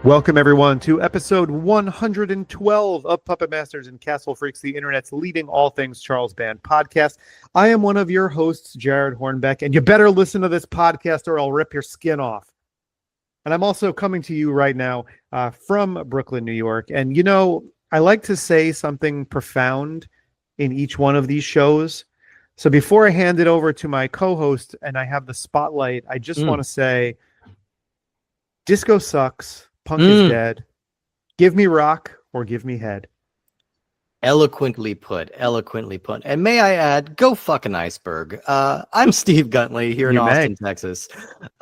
Welcome, everyone, to episode 112 of Puppet Masters and Castle Freaks, the internet's leading all things Charles Band podcast. I am one of your hosts, Jared Hornbeck, and you better listen to this podcast or I'll rip your skin off. And I'm also coming to you right now from Brooklyn, New York. And, you know, I like to say something profound in each one of these shows. So before I hand it over to my co-host and I have the spotlight, I just want to say, disco sucks. Punk is dead. Give me rock or give me head. Eloquently put. And may I add, go fuck an iceberg. I'm Steve Guntley here in Austin, Texas.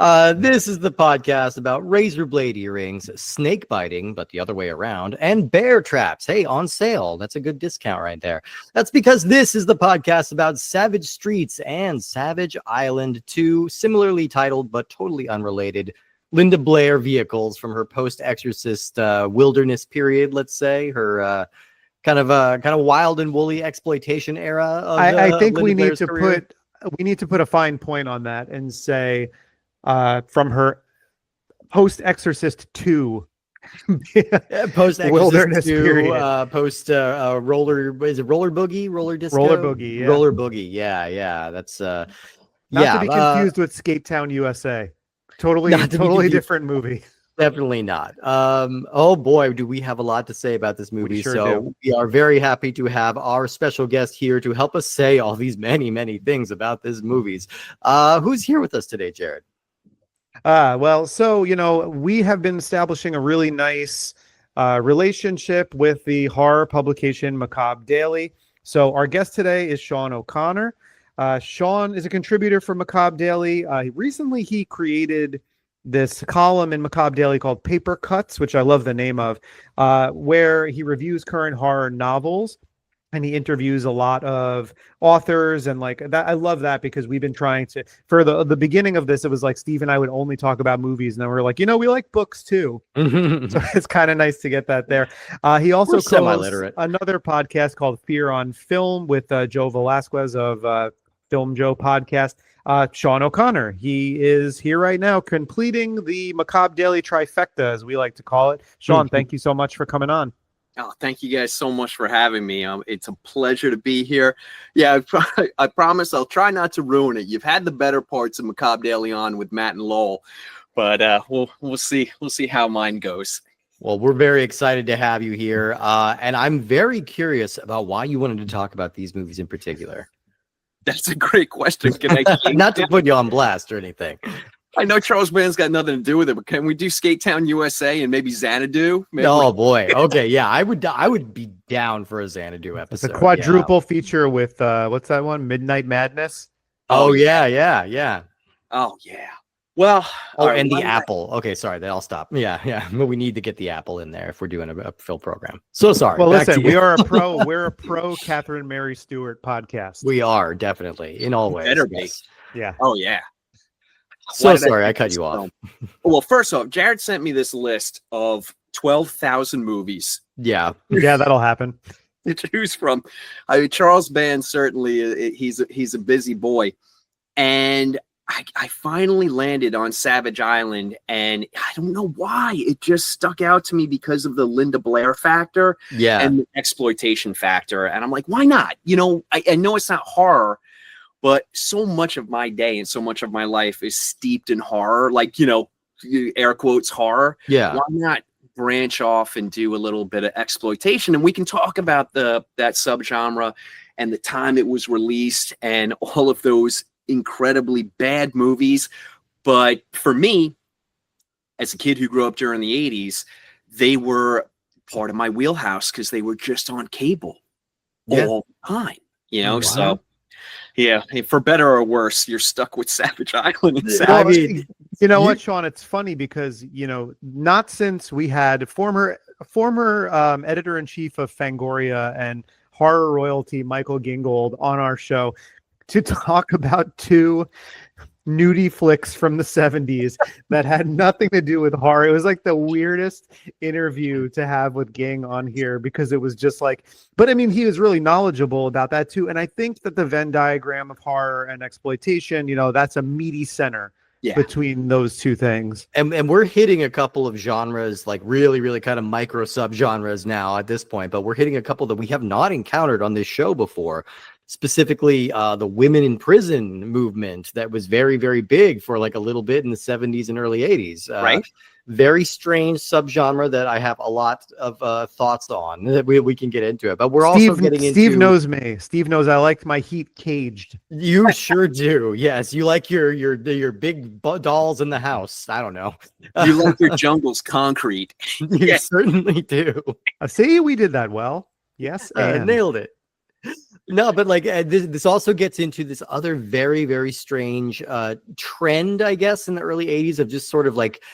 This is the podcast about razor blade earrings, snake biting, but the other way around, and bear traps. Hey, on sale. That's a good discount right there. That's because this is the podcast about Savage Streets and Savage Island, two similarly titled but totally unrelated Linda Blair vehicles from her post-Exorcist wilderness period, let's say, her kind of wild and woolly exploitation era of I think Linda we Blair's need to career. put a fine point on that and say from her post-Exorcist 2 post-Exorcist wilderness 2, period. post roller, is it roller boogie, roller disco, roller boogie, yeah. roller boogie, yeah. That's not to be confused with Skate Town, USA. Totally different movie. Definitely not. Oh boy, do we have a lot to say about this movie. We are very happy to have our special guest here to help us say all these many things about this movies. Who's here with us today, Jared? So, you know, we have been establishing a really nice relationship with the horror publication Macabre Daily. So our guest today is Sean O'Connor. Sean is a contributor for Macabre Daily. Recently, he created this column in Macabre Daily called Paper Cuts, which I love the name of, where he reviews current horror novels and he interviews a lot of authors and like that. I love that because we've been trying to, for the beginning of this, it was like Steve and I would only talk about movies, and then we're like, you know, we like books too. So it's kind of nice to get that there. He also co-hosts another podcast called Fear on Film with Joe Velasquez of Film Joe podcast. Sean O'Connor, he is here right now completing the Macabre Daily trifecta, as we like to call it. Sean, thank you so much for coming on. Oh, thank you guys so much for having me. It's a pleasure to be here. Yeah, I promise I'll try not to ruin it. You've had the better parts of Macabre Daily on with Matt and Lowell, but we'll see. We'll see how mine goes. Well, we're very excited to have you here, and I'm very curious about why you wanted to talk about these movies in particular. That's a great question. Can I not to put you on blast or anything? I know Charles Band's got nothing to do with it, but can we do Skate Town USA and maybe Xanadu? Oh boy. Okay, yeah, I would be down for a Xanadu episode. It's a quadruple feature with what's that one? Midnight Madness. Oh yeah. Oh yeah. Well, and the apple. Okay, sorry, then I'll stop. Yeah. But we need to get the apple in there if we're doing a film program. So sorry. Well, listen, we're a pro Catherine Mary Stewart podcast. We are definitely in all ways. Better be. Yeah. Oh yeah. So sorry, I cut you off. Well, first off, Jared sent me this list of 12,000 movies. Yeah, that'll happen. To choose from. I mean, Charles Band certainly he's a busy boy, and I finally landed on Savage Island, and I don't know why it just stuck out to me because of the Linda Blair factor, and the exploitation factor, and I'm like, why not? You know, I know it's not horror. But so much of my day and so much of my life is steeped in horror, like, you know, air quotes horror. Yeah. Why not branch off and do a little bit of exploitation? And we can talk about that subgenre and the time it was released and all of those incredibly bad movies. But for me, as a kid who grew up during the 80s, they were part of my wheelhouse because they were just on cable all the time, you know, so. Yeah, for better or worse, you're stuck with Savage Island. I mean, you know what, Sean? It's funny because, you know, not since we had former editor-in-chief of Fangoria and horror royalty Michael Gingold on our show to talk about two nudie flicks from the 70s that had nothing to do with horror. It was like the weirdest interview to have with Ging on here because it was just like, but I mean, he was really knowledgeable about that too. And I think that the Venn diagram of horror and exploitation, you know, that's a meaty center. between those two things. And we're hitting a couple of genres, like really, really kind of micro subgenres now at this point, but we're hitting a couple that we have not encountered on this show before. Specifically, the women in prison movement that was very, very big for like a little bit in the 70s and early 80s. Right. Very strange subgenre that I have a lot of thoughts on that we can get into it. But we're also getting into... Steve knows me. Steve knows I like my heat caged. You sure do. Yes, you like your big dolls in the house. I don't know. You like your jungles concrete. You certainly do. See, we did that well. Yes, and nailed it. No, but like this also gets into this other very, very strange trend, I guess, in the early 80s of just sort of like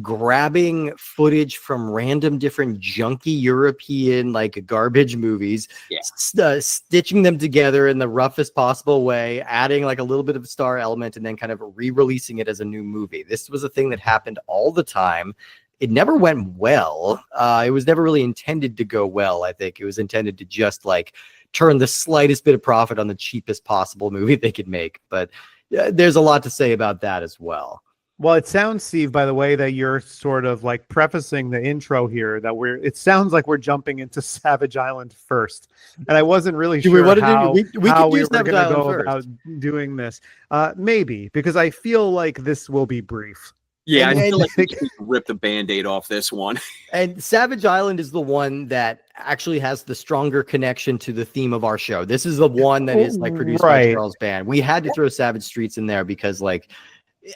grabbing footage from random different junky European like garbage movies, stitching them together in the roughest possible way, adding like a little bit of a star element, and then kind of re-releasing it as a new movie. This was a thing that happened all the time. It never went well. It was never really intended to go well. I think it was intended to just like turn the slightest bit of profit on the cheapest possible movie they could make. But there's a lot to say about that as well. Well, it sounds, Steve, by the way, that you're sort of like prefacing the intro here, that it sounds like we're jumping into Savage Island first. And I wasn't really sure how we were going to go about doing this. Maybe, because I feel like this will be brief. Yeah, I feel like we can rip the Band-Aid off this one. And Savage Island is the one that actually has the stronger connection to the theme of our show. This is the one that is like produced by Charles Band. We had to throw Savage Streets in there because like,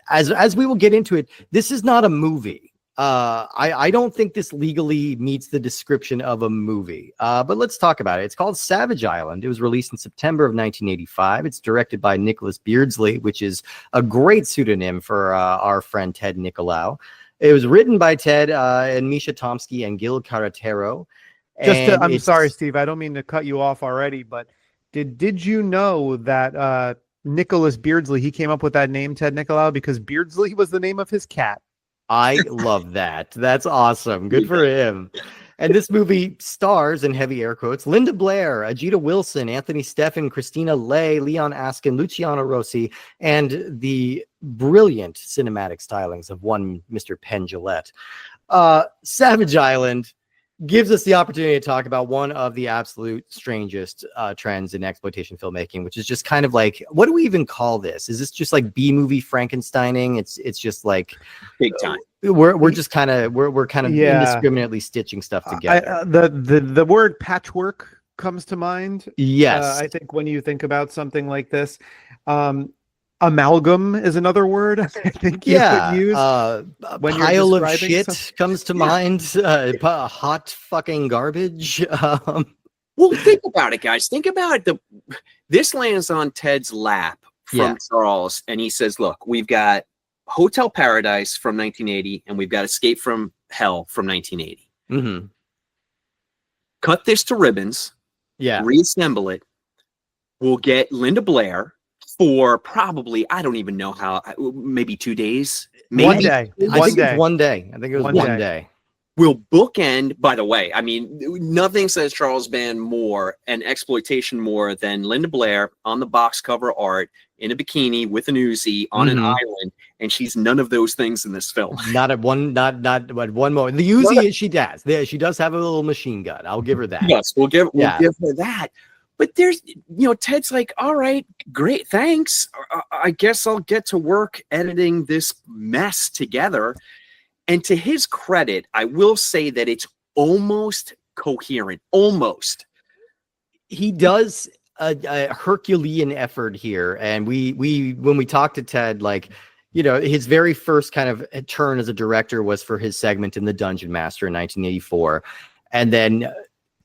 as we will get into it, this is not a movie. I don't think this legally meets the description of a movie. But let's talk about it. It's called Savage Island. It was released in September of 1985. It's directed by Nicholas Beardsley, which is a great pseudonym for our friend Ted Nicolau. It was written by Ted and Misha Tomsky and Gil Carretero. I'm sorry, Steve. I don't mean to cut you off already, but did you know that Nicholas Beardsley, he came up with that name, Ted Nicolau, because Beardsley was the name of his cat. I love that. That's awesome. Good for him. And this movie stars, in heavy air quotes, Linda Blair, Ajita Wilson, Anthony Steffen, Christina Lay, Leon Askin, Luciano Rossi, and the brilliant cinematic stylings of one Mr. Penn Jillette. Savage Island gives us the opportunity to talk about one of the absolute strangest trends in exploitation filmmaking, which is just kind of like, what do we even call this? Is this just like B-movie Frankensteining? It's just like big time. We're just kind of indiscriminately stitching stuff together. The word patchwork comes to mind. Yes, I think when you think about something like this. Amalgam is another word I think you could use. When pile of shit comes to mind. Hot fucking garbage. Well, think about it, guys. Think about it. This lands on Ted's lap from Charles, and he says, "Look, we've got Hotel Paradise from 1980, and we've got Escape from Hell from 1980. Mm-hmm. Cut this to ribbons. Reassemble it. We'll get Linda Blair." For probably, I don't even know how, maybe 2 days. Maybe. One day. I think it was one day. We'll bookend, by the way, I mean, nothing says Charles Band more and exploitation more than Linda Blair on the box cover art in a bikini with an Uzi on an island, and she's none of those things in this film. Not at one moment. The Uzi, she does. She does have a little machine gun. I'll give her that. Yes, we'll give her that. But there's, Ted's like, all right, great, thanks. I guess I'll get to work editing this mess together. And to his credit, I will say that it's almost coherent, almost. He does a Herculean effort here. And we when we talked to Ted, like, his very first kind of turn as a director was for his segment in The Dungeon Master in 1984. And then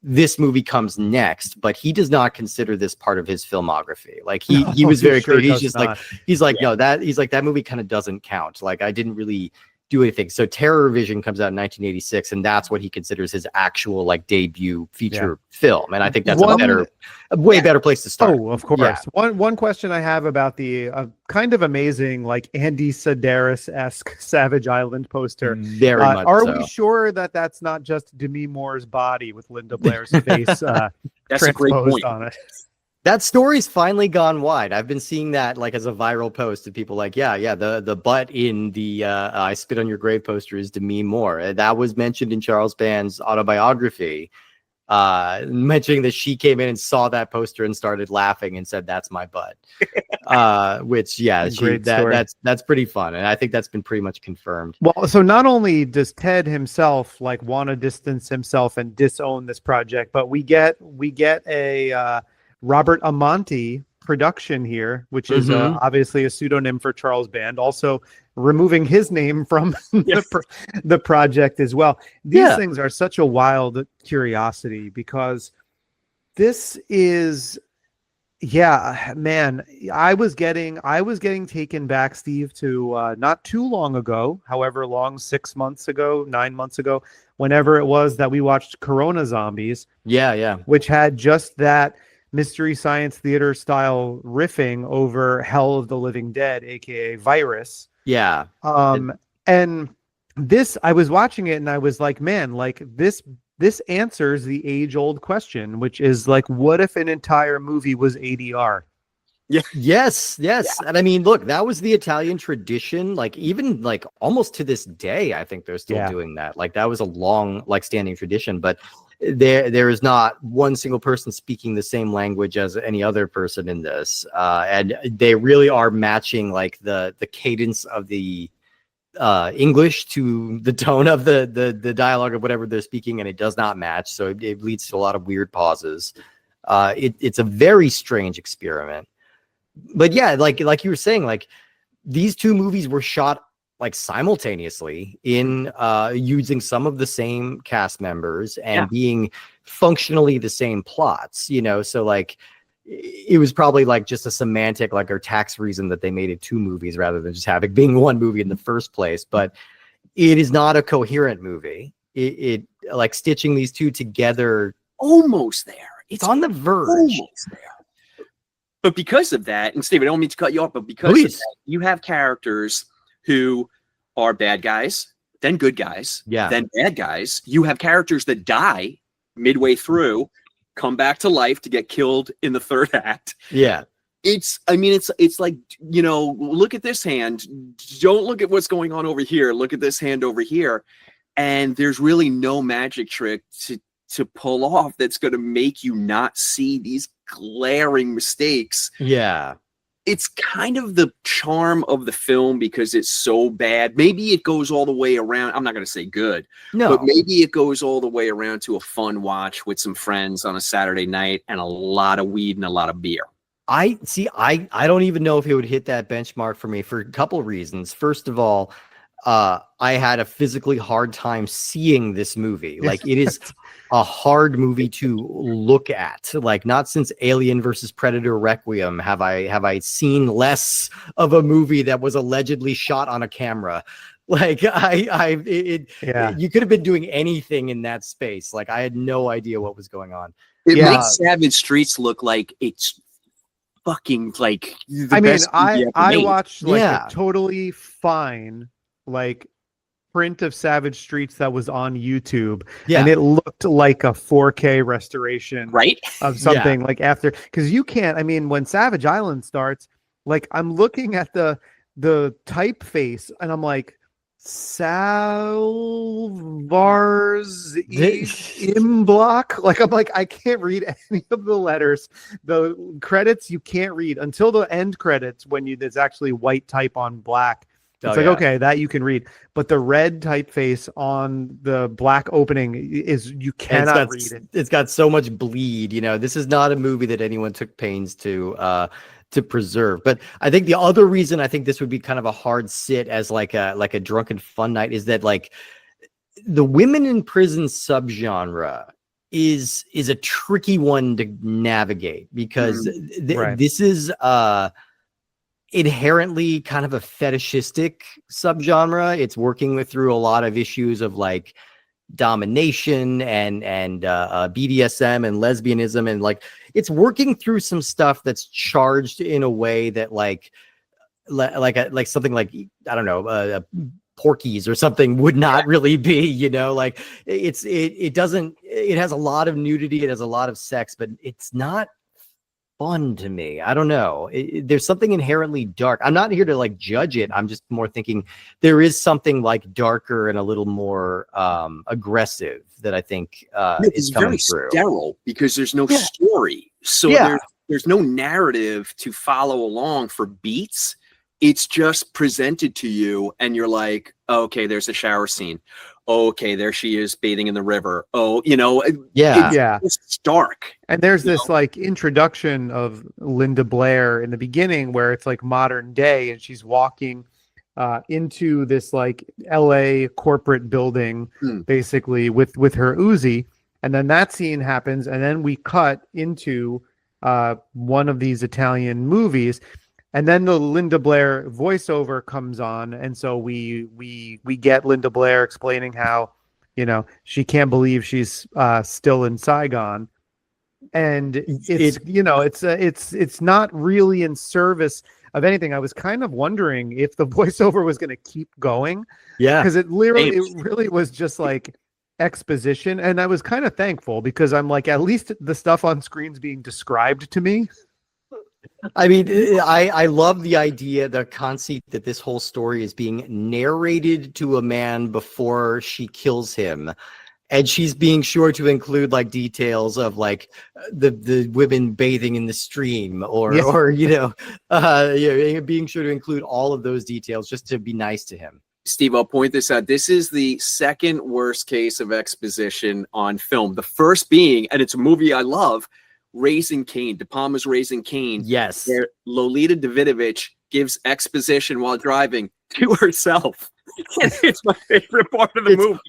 this movie comes next, but he does not consider this part of his filmography. Like he was very clear. He's just like, no, that movie kind of doesn't count. Like I didn't really do anything. So Terror Vision comes out in 1986, and that's what he considers his actual like debut feature film. And I think that's a way better place to start. Oh, of course. Yeah. One question I have about the kind of amazing like Andy Sedaris-esque Savage Island poster. Very much. Are we sure that that's not just Demi Moore's body with Linda Blair's face that's a great point on it? That story's finally gone wide. I've been seeing that like as a viral post of people like, the butt in the I Spit on Your Grave poster is Demi Moore. That was mentioned in Charles Band's autobiography, mentioning that she came in and saw that poster and started laughing and said, "That's my butt." Which, that's pretty fun. And I think that's been pretty much confirmed. Well, so not only does Ted himself like want to distance himself and disown this project, but we get a Robert Amonte production here, which is obviously a pseudonym for Charles Band, also removing his name from the project as well. These things are such a wild curiosity because this is, man, I was getting taken back, Steve, to not too long ago, however long, 6 months ago, 9 months ago, whenever it was that we watched Corona Zombies. Which had just that Mystery Science Theater style riffing over Hell of the Living Dead, aka Virus. And this, I was watching it and I was like, man, like this answers the age-old question, which is like, what if an entire movie was ADR? Yes. And I mean, look, that was the Italian tradition. Like even like almost to this day, I think they're still doing that. Like that was a long, like standing tradition, but there is not one single person speaking the same language as any other person in this. And they really are matching like the cadence of the English to the tone of the dialogue of whatever they're speaking, and it does not match. So it leads to a lot of weird pauses. It's a very strange experiment. But yeah, like you were saying, like these two movies were shot like simultaneously in using some of the same cast members and being functionally the same plots, you know. So like it was probably like just a semantic like or tax reason that they made it two movies rather than just having being one movie in the first place. But it is not a coherent movie. It like stitching these two together, almost there. It's on the verge. Almost there. But because of that, and Steve, I don't mean to cut you off, but because of that, you have characters who are bad guys, then good guys, then bad guys. You have characters that die midway through, come back to life to get killed in the third act. It's like, you know, look at this hand. Don't look at what's going on over here. Look at this hand over here. And there's really no magic trick to pull off that's going to make you not see these glaring mistakes. It's kind of the charm of the film because it's so bad. Maybe it goes all the way around. I'm not going to say good, but maybe it goes all the way around to a fun watch with some friends on a Saturday night and a lot of weed and a lot of beer. I don't even know if it would hit that benchmark for me for a couple of reasons. First of all, I had a physically hard time seeing this movie. Like it is a hard movie to look at. Like not since Alien versus Predator Requiem have I seen less of a movie that was allegedly shot on a camera. Like you could have been doing anything in that space. Like I had no idea what was going on. It makes Savage Streets look like it's fucking like the best movie I made. watched like a totally fine like print of Savage Streets that was on YouTube, and it looked like a 4K restoration of something like after, because you can't, I mean, when Savage Island starts, like I'm looking at the typeface and I'm like, Salvar's im block, like I'm like, I can't read any of the letters. The credits you can't read until the end credits when there's actually white type on black. It's okay, that you can read, but the red typeface on the black opening is, you cannot read it. It's got so much bleed. You know, this is not a movie that anyone took pains to preserve. But I think the other reason I think this would be kind of a hard sit as like a drunken fun night is that like the women in prison subgenre is a tricky one to navigate because this is inherently kind of a fetishistic subgenre. It's working through a lot of issues of like domination and BDSM and lesbianism, and like it's working through some stuff that's charged in a way that like something like, I don't know, Porky's or something would not really be, you know. Like it has a lot of nudity, it has a lot of sex, but it's not fun to me. I don't know. There's something inherently dark. I'm not here to like judge it. I'm just more thinking there is something like darker and a little more aggressive that I think is it's coming very through. sterile because there's no story. So there's no narrative to follow along for beats. It's just presented to you and you're like, oh, okay, there's a shower scene. Oh, okay, there she is bathing in the river. Oh, it's dark. And there's this like introduction of Linda Blair in the beginning where it's like modern day and she's walking into this like LA corporate building basically with her Uzi. And then that scene happens and then we cut into one of these Italian movies. And then the Linda Blair voiceover comes on, and so we get Linda Blair explaining how, she can't believe she's still in Saigon, and it's not really in service of anything. I was kind of wondering if the voiceover was going to keep going, because it really was just like exposition, and I was kind of thankful because I'm like, at least the stuff on screen's being described to me. I mean, I love the idea, the conceit that this whole story is being narrated to a man before she kills him. And she's being sure to include like details of like the women bathing in the stream or being sure to include all of those details just to be nice to him. Steve, I'll point this out. This is the second worst case of exposition on film. The first being, and it's a movie I love, Raising Cain, De Palma's Raising Cain. Yes. Where Lolita Davidovich gives exposition while driving to herself. It's my favorite part of the movie.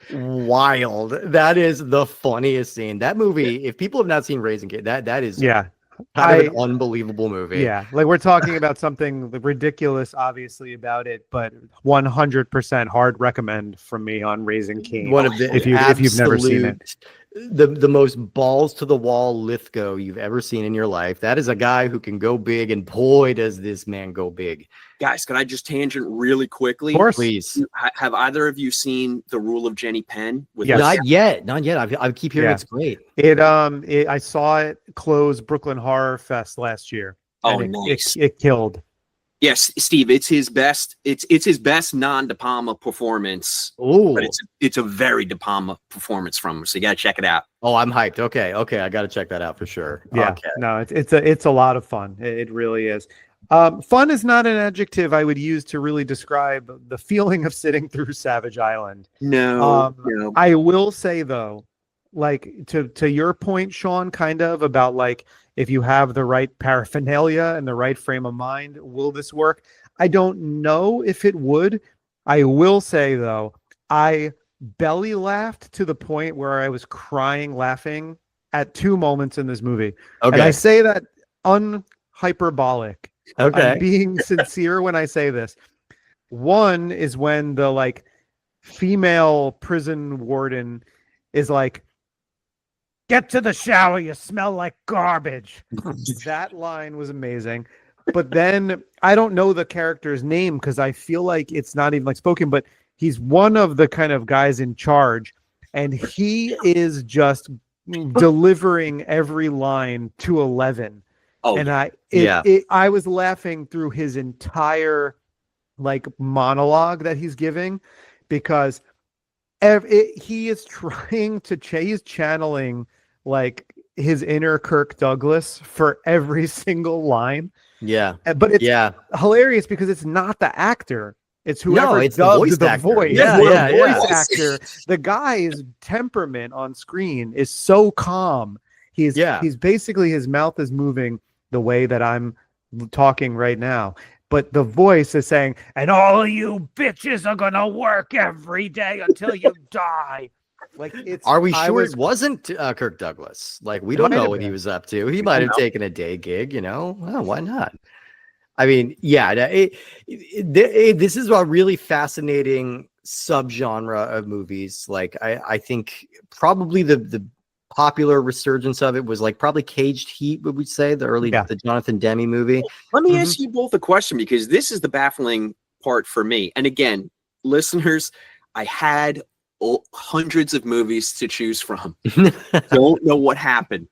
Wild. That is the funniest scene. That movie, if people have not seen Raising Cain, that is kind of an unbelievable movie. Yeah, like we're talking about something ridiculous, obviously, about it, but 100% hard recommend from me on Raising Cain. One of the if you've never seen it. The most balls to the wall Lithgow you've ever seen in your life. That is a guy who can go big, and boy, does this man go big. Guys, can I just tangent really quickly? Of course, please. Have either of you seen The Rule of Jenny Penn? Not yet. I keep hearing it's great. I saw it close Brooklyn Horror Fest last year. Oh, nice! It killed. Yes, Steve, it's his best. It's his best non-De Palma performance. Oh, but it's a very De Palma performance from him. So you gotta check it out. Oh, I'm hyped. Okay, I gotta check that out for sure. Yeah, okay. No, it's a lot of fun. It really is. Fun is not an adjective I would use to really describe the feeling of sitting through Savage Island. No. I will say though, like to your point, Sean, kind of about like, if you have the right paraphernalia and the right frame of mind, will this work? I don't know if it would. I will say, though, I belly laughed to the point where I was crying laughing at 2 moments in this movie. Okay. And I say that unhyperbolic. Okay. I'm being sincere when I say this. One is when the like female prison warden is like, "Get to the shower, you smell like garbage." That line was amazing. But then I don't know the character's name because I feel like it's not even like spoken, but he's one of the kind of guys in charge, and he is just delivering every line to 11. Oh, and I was laughing through his entire like monologue that he's giving, because he is trying to he's channeling like his inner Kirk Douglas for every single line. Yeah. But it's hilarious because it's not the actor. It's whoever it's dubbed the voice. Yeah, voice actor. The guy's temperament on screen is so calm. He's basically, his mouth is moving the way that I'm talking right now. But the voice is saying, "And all of you bitches are gonna work every day until you die." Like, are we sure it wasn't Kirk Douglas? Like, we don't know what he was up to. He might have taken a day gig, Well, why not? I mean, this is a really fascinating subgenre of movies. Like, I think probably the popular resurgence of it was like probably Caged Heat, would we say, the Jonathan Demme movie. Let me ask you both a question, because this is the baffling part for me. And again, listeners, I had hundreds of movies to choose from. Don't know what happened.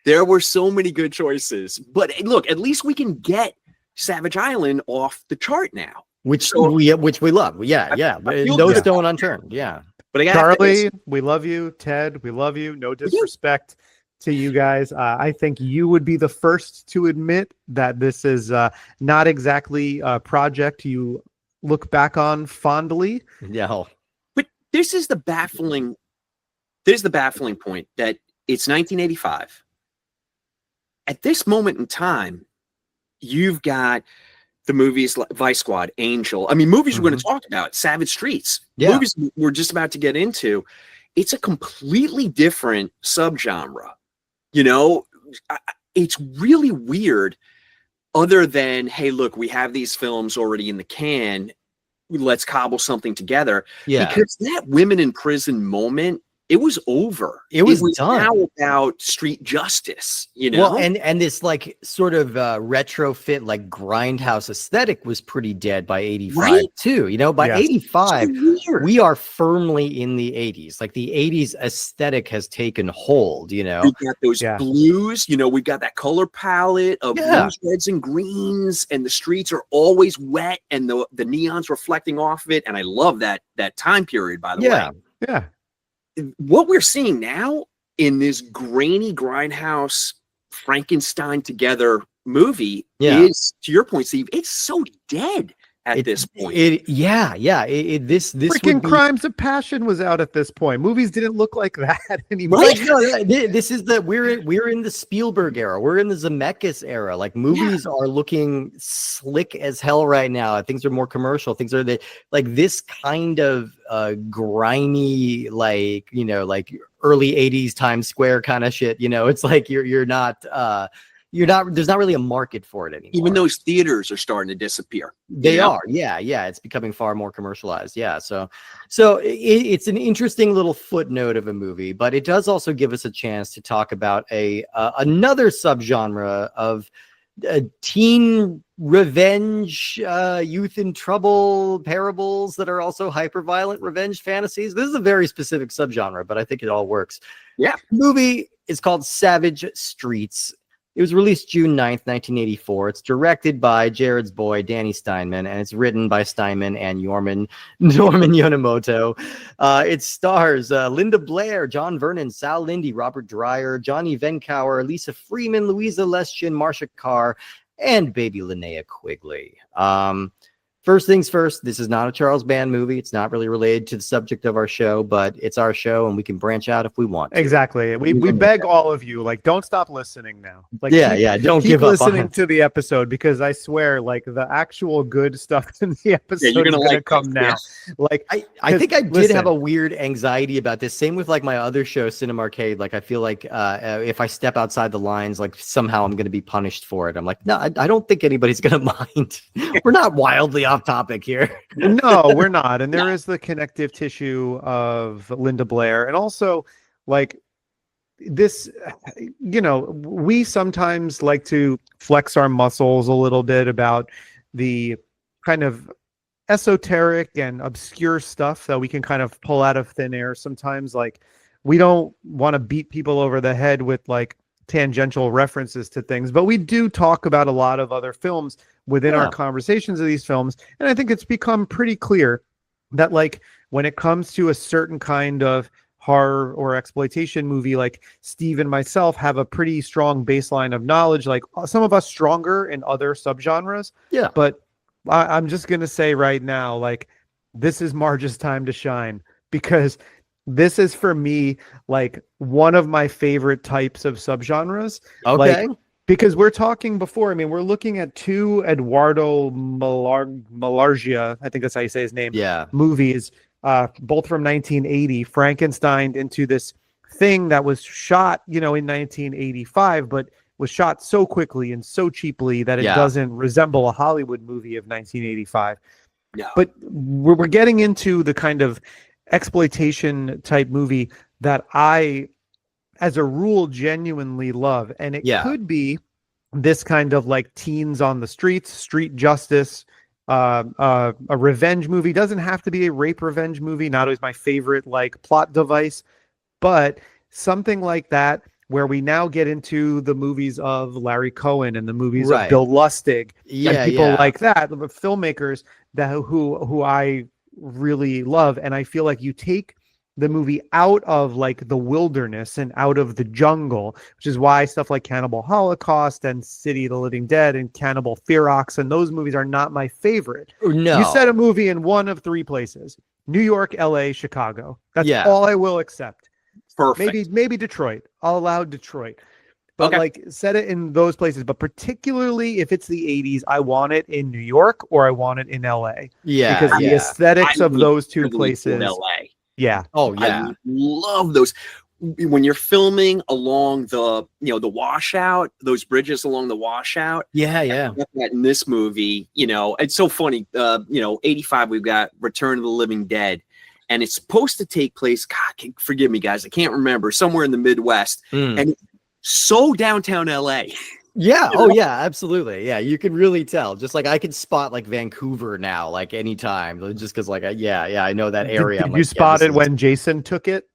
There were so many good choices. But look, at least we can get Savage Island off the chart now. Which we love. Yeah, I but feel no good. stone unturned. Yeah. But I got Charlie, we love you. Ted, we love you. No disrespect to you guys. I think you would be the first to admit that this is not exactly a project you look back on fondly. Yeah. But this is the baffling point that it's 1985. At this moment in time, you've got the movies like Vice Squad, Angel. I mean, movies we're going to talk about, Savage Streets, movies we're just about to get into. It's a completely different subgenre. You know, it's really weird. Other than, hey, look, we have these films already in the can. Let's cobble something together. Yeah. Because that women in prison moment, it was over. It was done. Now about street justice, you know? Well, and this like sort of retrofit, like grindhouse aesthetic was pretty dead by 85 too. You know, by 85, we are firmly in the 80s. Like the 80s aesthetic has taken hold, you know. We've got those blues, you know, we've got that color palette of blues, reds, and greens, and the streets are always wet and the neon's reflecting off of it. And I love that time period, by the way. Yeah. What we're seeing now in this grainy grindhouse Frankenstein together movie is, to your point, Steve, it's so dead at this point. This freaking Crimes of Passion was out at this point. Movies didn't look like that anymore. Right? No, this is we're in the Spielberg era. We're in the Zemeckis era. Like movies are looking slick as hell right now. Things are more commercial. Things are like this kind of grimy, like, you know, like early 80s Times Square kind of shit. You know, it's like you're not there's not really a market for it anymore. Even those theaters are starting to disappear. They are. Yeah. It's becoming far more commercialized. Yeah. So it's an interesting little footnote of a movie, but it does also give us a chance to talk about another subgenre of teen revenge, youth in trouble parables that are also hyper-violent revenge fantasies. This is a very specific subgenre, but I think it all works. Yeah. The movie is called Savage Streets. It was released June 9th, 1984. It's directed by Jared's boy, Danny Steinman, and it's written by Steinman and Norman Yonemoto. It stars Linda Blair, John Vernon, Sal Lindy, Robert Dreyer, Johnny Venkauer, Lisa Freeman, Louisa Leschin, Marcia Carr, and baby Linnea Quigley. First things first, this is not a Charles Band movie. It's not really related to the subject of our show, but it's our show and we can branch out if we want to. Exactly. We beg all of you, like, don't stop listening now. Like, don't keep give up listening to the episode, because I swear, like, the actual good stuff in the episode you're gonna is going to like come now. Like, I think I did have a weird anxiety about this. Same with like my other show, Cinema Arcade. Like I feel like if I step outside the lines, like somehow I'm going to be punished for it. I'm like, no, I don't think anybody's going to mind. We're not wildly off topic here. No, we're not. And there is the connective tissue of Linda Blair. And also, like, this, you know, we sometimes like to flex our muscles a little bit about the kind of esoteric and obscure stuff that we can kind of pull out of thin air sometimes. Like, we don't want to beat people over the head with like tangential references to things, but we do talk about a lot of other films within our conversations of these films. And I think it's become pretty clear that, like, when it comes to a certain kind of horror or exploitation movie, like Steve and myself have a pretty strong baseline of knowledge, like some of us stronger in other subgenres. Yeah. But I'm just going to say right now, like, this is Marge's time to shine, because this is, for me, like one of my favorite types of subgenres. Okay. Like, because we're talking before, I mean, we're looking at two Eduardo Malargia, I think that's how you say his name, movies, both from 1980, Frankenstein into this thing that was shot, you know, in 1985, but was shot so quickly and so cheaply that it doesn't resemble a Hollywood movie of 1985. No. But we're getting into the kind of exploitation type movie that I, as a rule, genuinely love. And it could be this kind of like teens on the streets, street justice, a revenge movie. Doesn't have to be a rape revenge movie. Not always my favorite like plot device, but something like that where we now get into the movies of Larry Cohen and the movies of Right. Bill Lustig Yeah, and people yeah. like that, the filmmakers that who I really love. And I feel like you take the movie out of like the wilderness and out of the jungle, which is why stuff like Cannibal Holocaust and City of the Living Dead and Cannibal Ferox and those movies are not my favorite. No. You set a movie in one of three places: New York, LA, Chicago. That's Yeah. all I will accept. Perfect. Maybe Detroit. I'll allow Detroit. But Okay. like set it in those places. But particularly if it's the 80s, I want it in New York or I want it in LA. Yeah, Because the yeah. aesthetics I of would those two heavily put places. LA. Yeah. Oh, yeah. I love those. When you're filming along the, the washout, those bridges along the washout. Yeah, yeah. That in this movie, it's so funny. 85, we've got Return of the Living Dead, and it's supposed to take place. God, forgive me, guys, I can't remember. Somewhere in the Midwest, and it's so downtown LA. Yeah. Oh, yeah. Absolutely. Yeah. You can really tell. Just like I can spot like Vancouver now, like anytime, just because, like, I know that area. Did you spot it when Jason took it?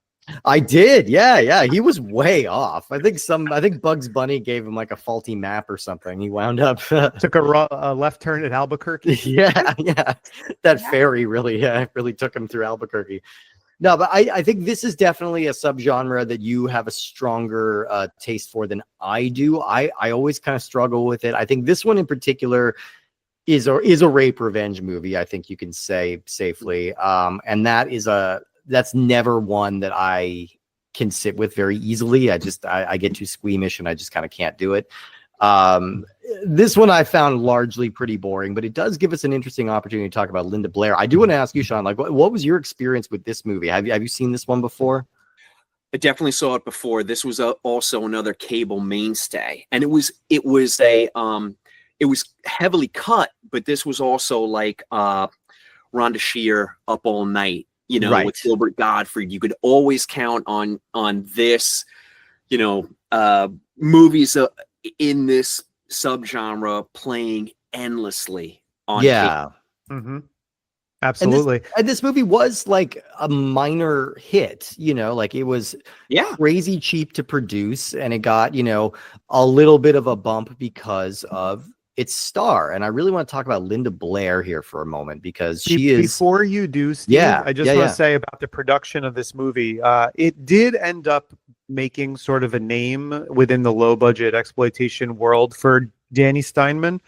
I did. Yeah, yeah. He was way off. I think Bugs Bunny gave him like a faulty map or something. He wound up took a left turn at Albuquerque. Yeah, yeah. That ferry really took him through Albuquerque. No, but I think this is definitely a subgenre that you have a stronger taste for than I do. I always kind of struggle with it. I think this one in particular is a rape revenge movie. I think you can say safely, and that's never one that I can sit with very easily. I get too squeamish and I just kind of can't do it. This one I found largely pretty boring, but it does give us an interesting opportunity to talk about Linda Blair. I do want to ask you, Sean, like, what was your experience with this movie? Have you seen this one before? I definitely saw it before. This was also another cable mainstay, and it was heavily cut, but this was also like Rhonda Shear Up All Night, Right. with Gilbert Gottfried. You could always count on this, movies in this subgenre playing endlessly on Yeah. Mm-hmm. Absolutely. And this movie was like a minor hit, like it was crazy cheap to produce, and it got, a little bit of a bump because of its star. And I really want to talk about Linda Blair here for a moment, because she is. Before you do, Steve, I just want to say about the production of this movie. It did end up making sort of a name within the low budget exploitation world for Danny Steinman,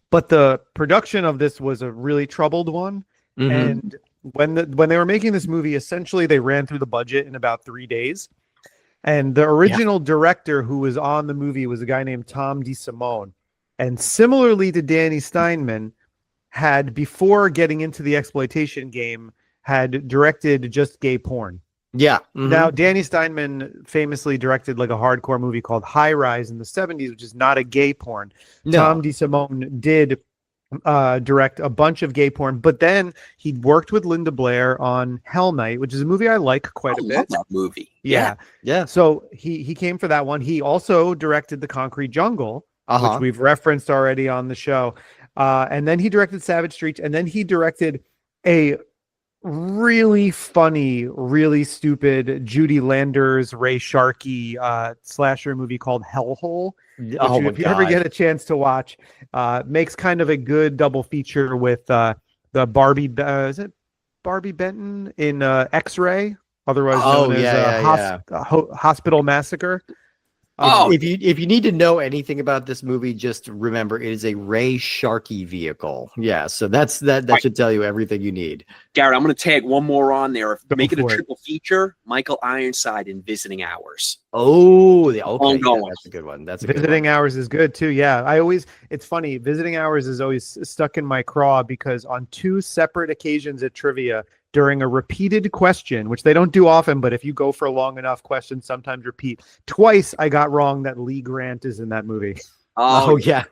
but the production of this was a really troubled one. Mm-hmm. And when they were making this movie, essentially they ran through the budget in about 3 days. And the original director who was on the movie was a guy named Tom DeSimone. And similarly to Danny Steinman, had, before getting into the exploitation game, had directed just gay porn. Yeah. Mm-hmm. Now, Danny Steinman famously directed like a hardcore movie called High Rise in the 70s, which is not a gay porn. No. Tom DeSimone did direct a bunch of gay porn, but then he worked with Linda Blair on Hell Night, which is a movie I like quite a bit. Love that movie. Yeah. So he came for that one. He also directed The Concrete Jungle, which we've referenced already on the show. And then he directed Savage Streets, and then he directed a really funny, really stupid Judy Landers, Ray Sharkey slasher movie called Hellhole. If you ever get a chance to watch, makes kind of a good double feature with the Barbie. Is it Barbie Benton in X-Ray, otherwise known as Hospital Massacre? If you need to know anything about this movie, just remember it is a Ray Sharkey vehicle. Yeah, so that should tell you everything you need. Garrett, I'm going to tag one more on there. Make it a triple feature. Michael Ironside in Visiting Hours. Oh, okay, that's a good one. Visiting Hours is good too. Yeah, it's funny. Visiting Hours is always stuck in my craw because on 2 separate occasions at trivia, during a repeated question, which they don't do often, but if you go for long enough, questions sometimes repeat. Twice I got wrong that Lee Grant is in that movie. Oh yeah.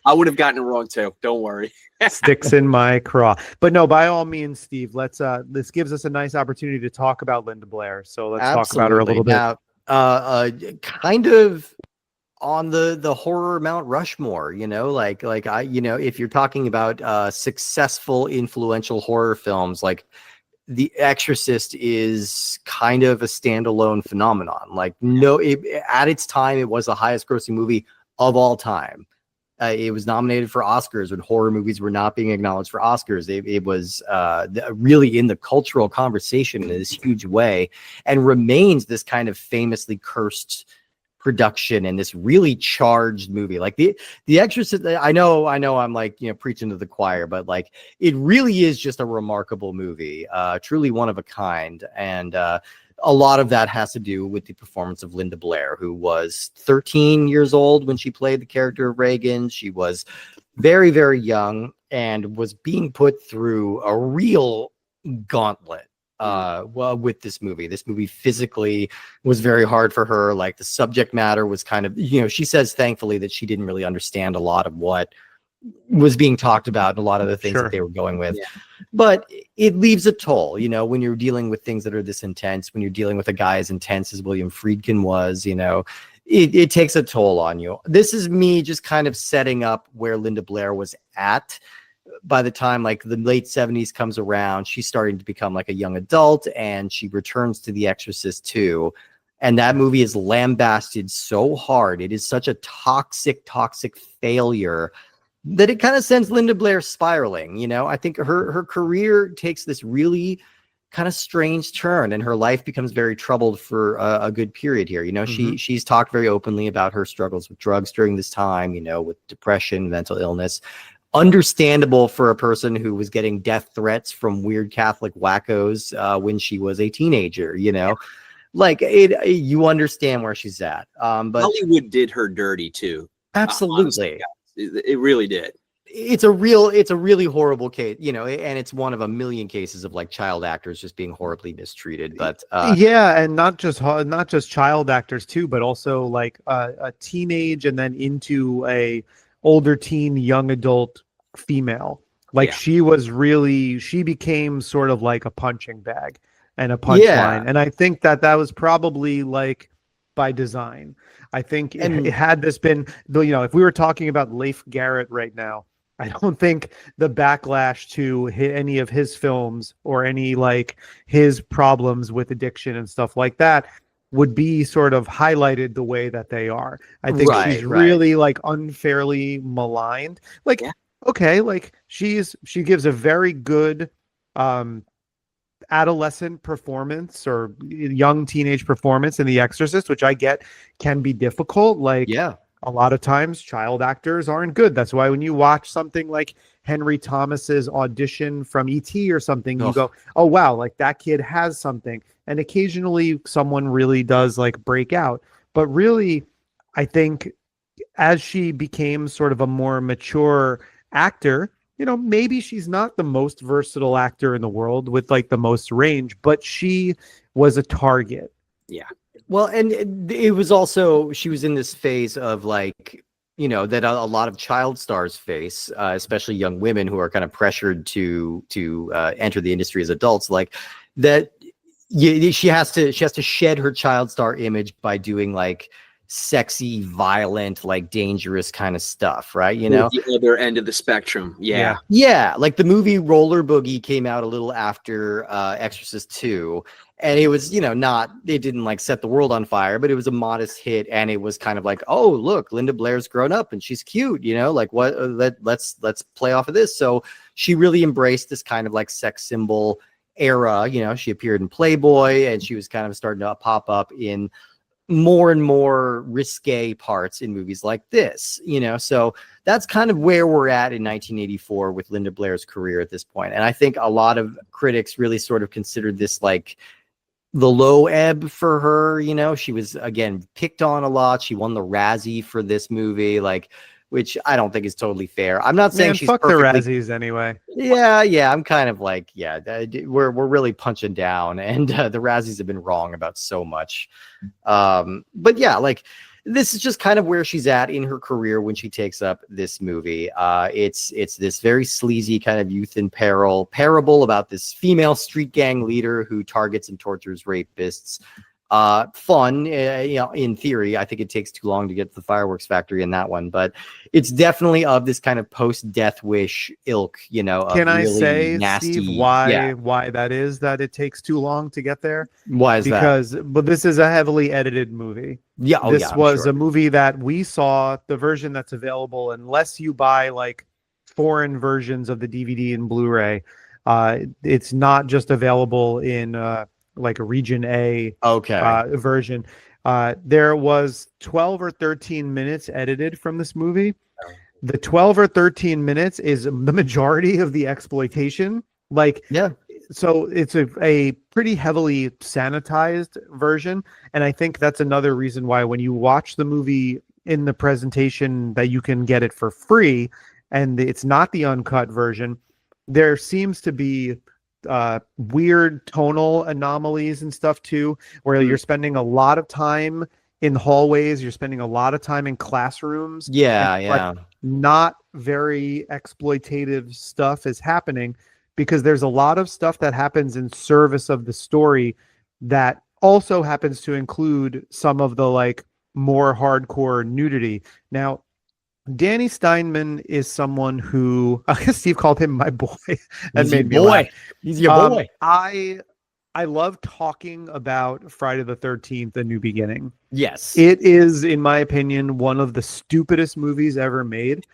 I would have gotten it wrong too. Don't worry. Sticks in my craw. But no, by all means, Steve, this gives us a nice opportunity to talk about Linda Blair. So let's talk about her a little bit. Now, kind of on the horror Mount Rushmore, if you're talking about successful, influential horror films, like The Exorcist is kind of a standalone phenomenon. Like, no, at its time, it was the highest grossing movie of all time. It was nominated for Oscars when horror movies were not being acknowledged for Oscars. It was really in the cultural conversation in this huge way, and remains this kind of famously cursed production and this really charged movie. Like the Exorcist, I know I'm like, preaching to the choir, but like it really is just a remarkable movie, truly one of a kind. And a lot of that has to do with the performance of Linda Blair, who was 13 years old when she played the character of Reagan. She was very, very young and was being put through a real gauntlet with this movie physically was very hard for her. Like the subject matter was kind of, she says thankfully that she didn't really understand a lot of what was being talked about and a lot of the things that they were going with. But it leaves a toll, when you're dealing with things that are this intense, when you're dealing with a guy as intense as William Friedkin was, it takes a toll on you. This is me just kind of setting up where Linda Blair was at. By the time like the late 70s comes around, she's starting to become like a young adult, and she returns to The Exorcist 2. And that movie is lambasted so hard. It is such a toxic failure that it kind of sends Linda Blair spiraling. I think her career takes this really kind of strange turn, and her life becomes very troubled for a good period here. She's talked very openly about her struggles with drugs during this time, with depression, mental illness. Understandable for a person who was getting death threats from weird Catholic wackos when she was a teenager, like you understand where she's at. But Hollywood did her dirty too. Absolutely. It really did. It's a really horrible case, and it's one of a million cases of like child actors just being horribly mistreated. But and not just child actors too, but also like a teenage and then into a older teen, young adult female. Like she became sort of like a punching bag and a punchline. And I think that was probably like by design. I think it had this been, if we were talking about Leif Garrett right now, I don't think the backlash to any of his films or any like his problems with addiction and stuff like that would be sort of highlighted the way that they are. I think she's really like unfairly maligned. Like, okay, like she gives a very good adolescent performance or young teenage performance in The Exorcist, which I get can be difficult. Like, a lot of times child actors aren't good. That's why when you watch something like Henry Thomas's audition from E.T. or something, you go, oh, wow, like that kid has something. And occasionally someone really does like break out. But really, I think as she became sort of a more mature actor, maybe she's not the most versatile actor in the world with like the most range, but she was a target. Yeah. Well, and it was also, she was in this phase of like, that a lot of child stars face, especially young women who are kind of pressured to enter the industry as adults, like that. She has to shed her child star image by doing like sexy, violent, like dangerous kind of stuff, right? The other end of the spectrum. Yeah. Like the movie Roller Boogie came out a little after Exorcist 2, and it was, it didn't like set the world on fire, but it was a modest hit, and it was kind of like, oh, look, Linda Blair's grown up and she's cute, like what? Let's play off of this. So she really embraced this kind of like sex symbol era. She appeared in Playboy, and she was kind of starting to pop up in more and more risque parts in movies like this, so that's kind of where we're at in 1984 with Linda Blair's career at this point. And I think a lot of critics really sort of considered this like the low ebb for her. She was again picked on a lot. She won the Razzie for this movie, like, which I don't think is totally fair. I'm not saying she's fuck perfectly... the Razzies anyway. Yeah. I'm kind of like, we're really punching down, and the Razzies have been wrong about so much. But yeah, like this is just kind of where she's at in her career when she takes up this movie. It's this very sleazy kind of youth in peril parable about this female street gang leader who targets and tortures rapists. Fun, in theory. I think it takes too long to get to the fireworks factory in that one, but it's definitely of this kind of post-Death Wish ilk, of Can I really say, nasty. Steve, Yeah. why that is that it takes too long to get there? Why is that? But this is a heavily edited movie. Yeah. Oh, yeah. This I'm was sure. a movie that we saw, the version that's available, unless you buy like foreign versions of the DVD and Blu-ray. It's not just available in like a region A Okay. version. There was 12 or 13 minutes edited from this movie. The 12 or 13 minutes is the majority of the exploitation. Like, Yeah. so it's a pretty heavily sanitized version. And I think that's another reason why when you watch the movie in the presentation that you can get it for free, and it's not the uncut version, there seems to be weird tonal anomalies and stuff too, where you're spending a lot of time in hallways, you're spending a lot of time in classrooms. Yeah. And, Yeah. like, not very exploitative stuff is happening because there's a lot of stuff that happens in service of the story that also happens to include some of the like more hardcore nudity. Now, Danny Steinman is someone who I guess Steve called him my boy. That He's your made me laugh. boy. He's your boy. I love talking about Friday the 13th, A New Beginning. Yes. It is, in my opinion, one of the stupidest movies ever made.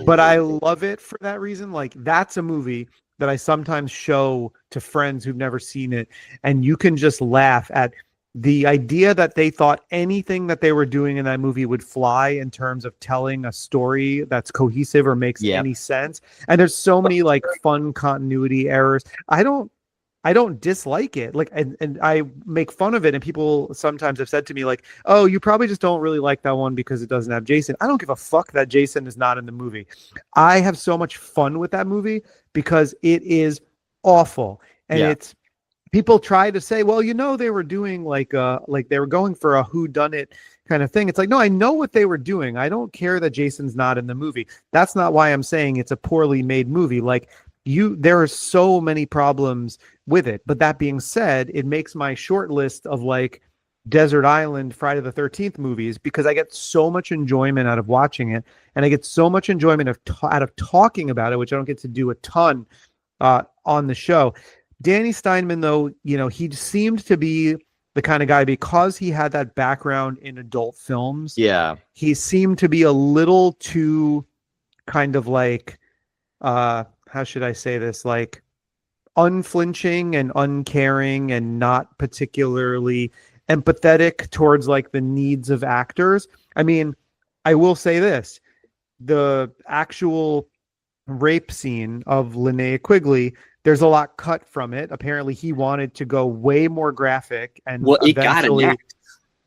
But I love it for that reason. Like, that's a movie that I sometimes show to friends who've never seen it, and you can just laugh at the idea that they thought anything that they were doing in that movie would fly in terms of telling a story that's cohesive or makes any sense. And there's so many like fun continuity errors. I don't dislike it. Like, and I make fun of it. And people sometimes have said to me like, oh, you probably just don't really like that one because it doesn't have Jason. I don't give a fuck that Jason is not in the movie. I have so much fun with that movie because it is awful. And it's, people try to say, well, they were doing like they were going for a whodunit kind of thing. It's like, no, I know what they were doing. I don't care that Jason's not in the movie. That's not why I'm saying it's a poorly made movie. Like, there are so many problems with it. But that being said, it makes my short list of like Desert Island, Friday the 13th movies because I get so much enjoyment out of watching it, and I get so much enjoyment out of talking about it, which I don't get to do a ton on the show. Danny Steinman, though, he seemed to be the kind of guy, because he had that background in adult films. Yeah. He seemed to be a little too kind of like, how should I say this? Like unflinching and uncaring and not particularly empathetic towards like the needs of actors. I mean, I will say this, the actual rape scene of Linnea Quigley, there's a lot cut from it. Apparently he wanted to go way more graphic, and it got an X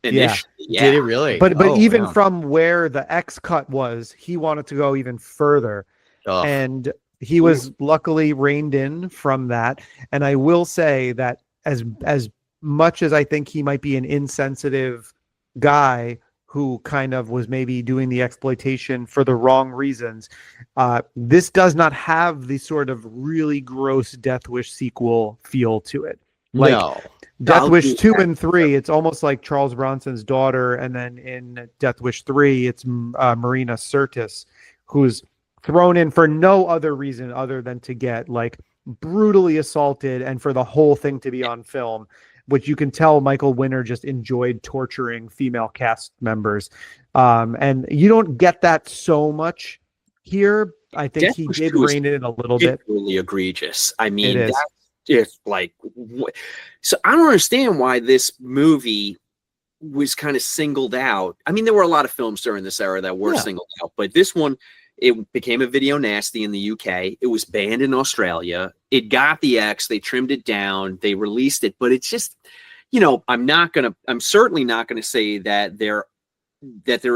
initially. Yeah. Did it really? But even from where the X cut was, he wanted to go even further. And he was luckily reined in from that. And I will say that as much as I think he might be an insensitive guy who kind of was maybe doing the exploitation for the wrong reasons, this does not have the sort of really gross Death Wish sequel feel to it. Like, no. Death Wish 2 and 3, it's almost like Charles Bronson's daughter, and then in Death Wish 3, it's Marina Sirtis, who's thrown in for no other reason other than to get like brutally assaulted and for the whole thing to be on film, which you can tell Michael Winner just enjoyed torturing female cast members. And you don't get that so much here. I think he did rein it in a little bit. Really egregious. I mean, that's just like, so I don't understand why this movie was kind of singled out. I mean, there were a lot of films during this era that were singled out, but this one, it became a video nasty in the UK. It was banned in Australia. It got the X. They trimmed it down. They released it, but it's just, I'm certainly not going to say that there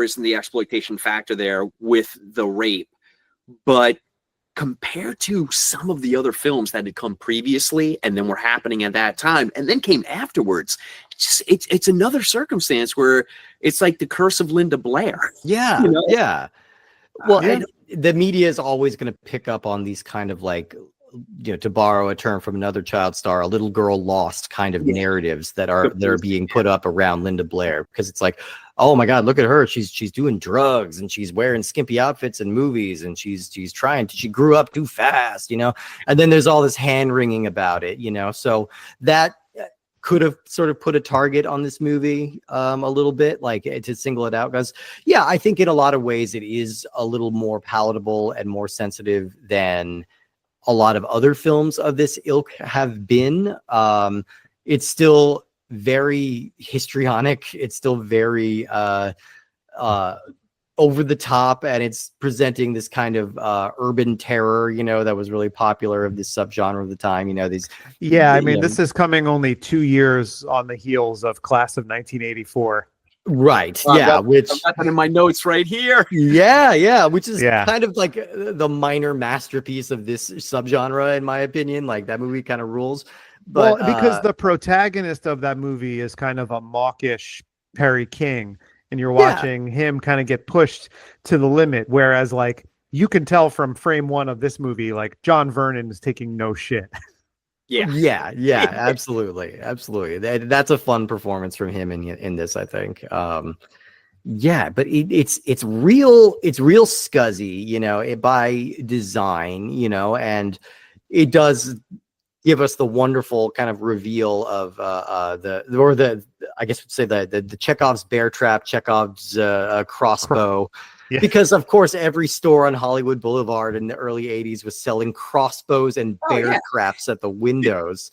isn't the exploitation factor there with the rape, but compared to some of the other films that had come previously and then were happening at that time and then came afterwards, it's another circumstance where it's like the curse of Linda Blair. Yeah. Yeah. Well, and the media is always going to pick up on these kind of like to borrow a term from another child star, a little girl lost kind of narratives that are being put up around Linda Blair, because it's like, oh my God, look at her. She's doing drugs and she's wearing skimpy outfits in movies and she grew up too fast, and then there's all this hand wringing about it, so that could have sort of put a target on this movie a little bit, like to single it out, because I think in a lot of ways it is a little more palatable and more sensitive than a lot of other films of this ilk have been. It's still very histrionic. It's still very over the top, and it's presenting this kind of urban terror, that was really popular of this subgenre of the time. This is coming only 2 years on the heels of Class of 1984. Right. Which I've got that in my notes right here. Which is kind of like the minor masterpiece of this subgenre, in my opinion. Like, that movie kind of rules. But because the protagonist of that movie is kind of a mawkish Perry King, and you're watching him kind of get pushed to the limit, whereas like you can tell from frame one of this movie, like John Vernon is taking no shit. Absolutely. That's a fun performance from him in this, I think. But it's real scuzzy, by design, and it does give us the wonderful kind of reveal of the Chekhov's bear trap, Chekhov's crossbow. Yeah. Because of course every store on Hollywood Boulevard in the early 80s was selling crossbows and bear traps at the windows.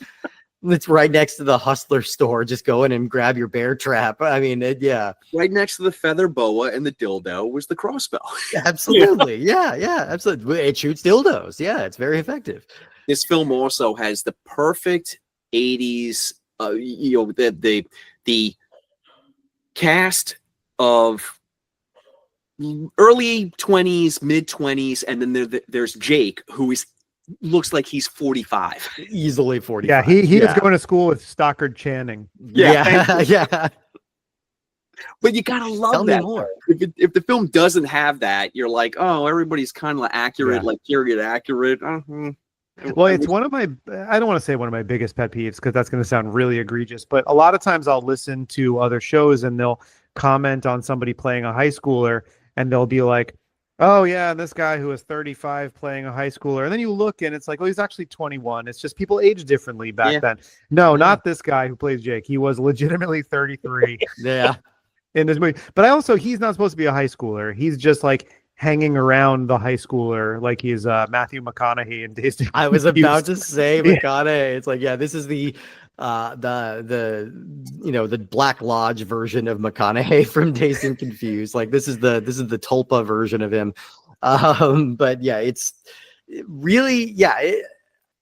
It's right next to the Hustler store. Just go in and grab your bear trap. I mean, right next to the feather boa and the dildo was the crossbow. Absolutely. Absolutely. It shoots dildos. It's very effective. This film also has the perfect 80s, the cast of early 20s, mid 20s, and then there's Jake, who looks like he's 45. Easily 45. Yeah, he was going to school with Stockard Channing. Yeah. But you gotta love that. If the film doesn't have that, you're like, oh, everybody's kind of accurate, like period accurate. Well, it's one of my, I don't want to say one of my biggest pet peeves, because that's going to sound really egregious, but a lot of times I'll listen to other shows and they'll comment on somebody playing a high schooler, and they'll be like, oh yeah, this guy who was 35 playing a high schooler. And then you look and it's like, oh, he's actually 21. It's just people age differently back then. No, not this guy who plays Jake. He was legitimately 33. In this movie. But he's not supposed to be a high schooler. He's just like hanging around the high schooler like he's Matthew McConaughey in Dazed and Confused. I was about to say McConaughey. It's like, this is the Black Lodge version of McConaughey from Dazed and Confused. Like, this is the Tulpa version of him. But it's really,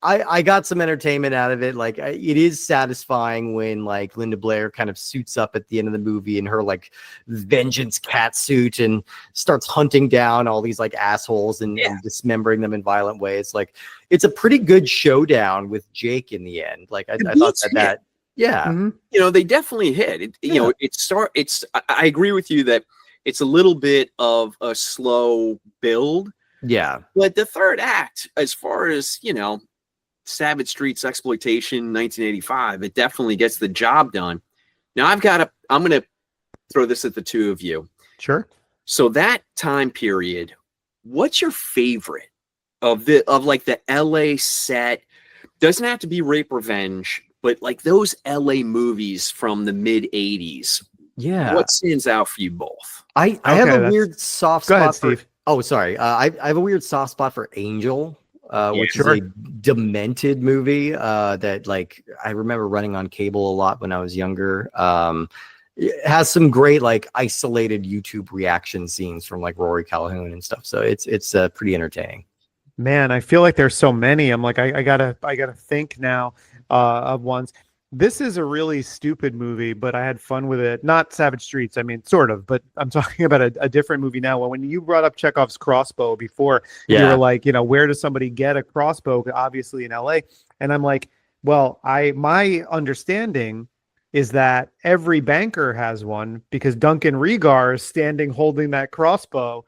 I got some entertainment out of it. Like, it is satisfying when like Linda Blair kind of suits up at the end of the movie in her like vengeance cat suit and starts hunting down all these like assholes and dismembering them in violent ways. Like, it's a pretty good showdown with Jake in the end. Like, I thought that they definitely hit it. I agree with you that it's a little bit of a slow build. Yeah. But the third act, as far as, Savage Streets Exploitation 1985, it definitely gets the job done. Now I'm going to throw this at the two of you. Sure. So that time period, what's your favorite of like the LA set? Doesn't have to be Rape Revenge, but like those LA movies from the mid 80s. Yeah. What stands out for you both? I have a weird soft spot. Go ahead, Steve. Sorry. I have a weird soft spot for Angel. Which is a demented movie that like I remember running on cable a lot when I was younger. It has some great like isolated YouTube reaction scenes from like Rory Calhoun and stuff. So it's pretty entertaining. Man, I feel like there's so many. I'm like, I gotta think now of ones. This is a really stupid movie, but I had fun with it. Not Savage Streets, I mean, sort of, but I'm talking about a different movie now. When you brought up Chekhov's crossbow before, you were like, where does somebody get a crossbow? Obviously in LA. And I'm like, well, my understanding is that every banker has one because Duncan Regar is standing holding that crossbow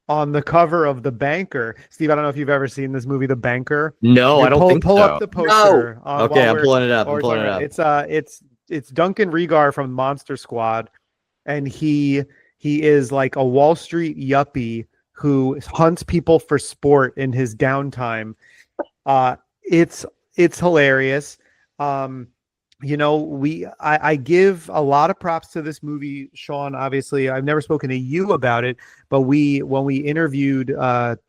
on the cover of The Banker. Steve, I don't know if you've ever seen this movie, The Banker. No, I don't think pull so. up the poster. Okay, I'm pulling it up. I'm pulling it up. It's Duncan Regar from Monster Squad, and he is like a Wall Street yuppie who hunts people for sport in his downtime. It's hilarious. I give a lot of props to this movie, Sean. Obviously, I've never spoken to you about it, but when we interviewed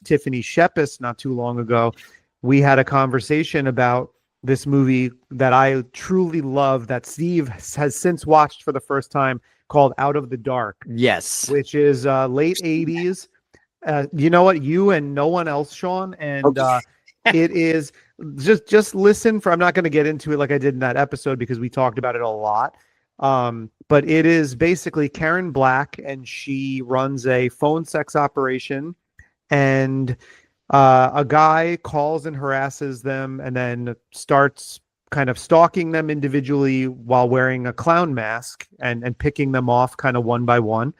Tiffany Shepis not too long ago, we had a conversation about this movie that I truly love, that Steve has since watched for the first time, called Out of the Dark. Yes. Which is late 80s. You know what? You and no one else, Sean. And it is just listen for, I'm not going to get into it like I did in that episode because we talked about it a lot. But it is basically Karen Black, and she runs a phone sex operation, and a guy calls and harasses them and then starts kind of stalking them individually while wearing a clown mask and picking them off kind of one by one.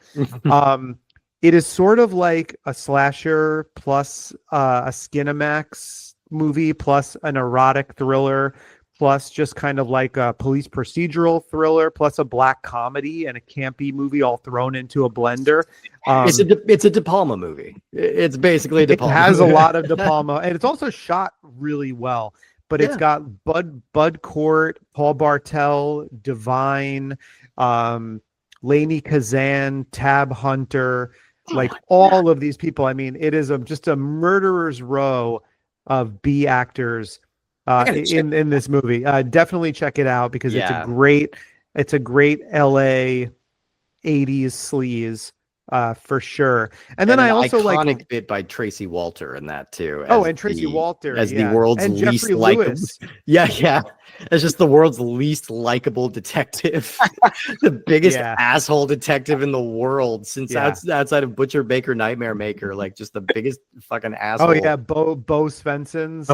It is sort of like a slasher plus a Skinamax movie plus an erotic thriller plus just kind of like a police procedural thriller plus a black comedy and a campy movie all thrown into a blender. It's a De Palma movie. It's basically a De Palma. It has a lot of De Palma, and it's also shot really well. But it's got Bud Cort, Paul Bartel, Divine, Lainey Kazan, Tab Hunter, all of these people. I mean, it is just a murderer's row of B actors in this movie. Definitely check it out because it's a great LA 80s sleaze. For sure. And then I also iconic bit by Tracy Walter in that too. And Tracy Walter as the world's and least Jeffrey likable. Lewis. Yeah. As just the world's least likable detective, the biggest asshole detective in the world since outside of Butcher Baker Nightmare Maker, like just the biggest fucking asshole. Oh yeah, Bo Svensson's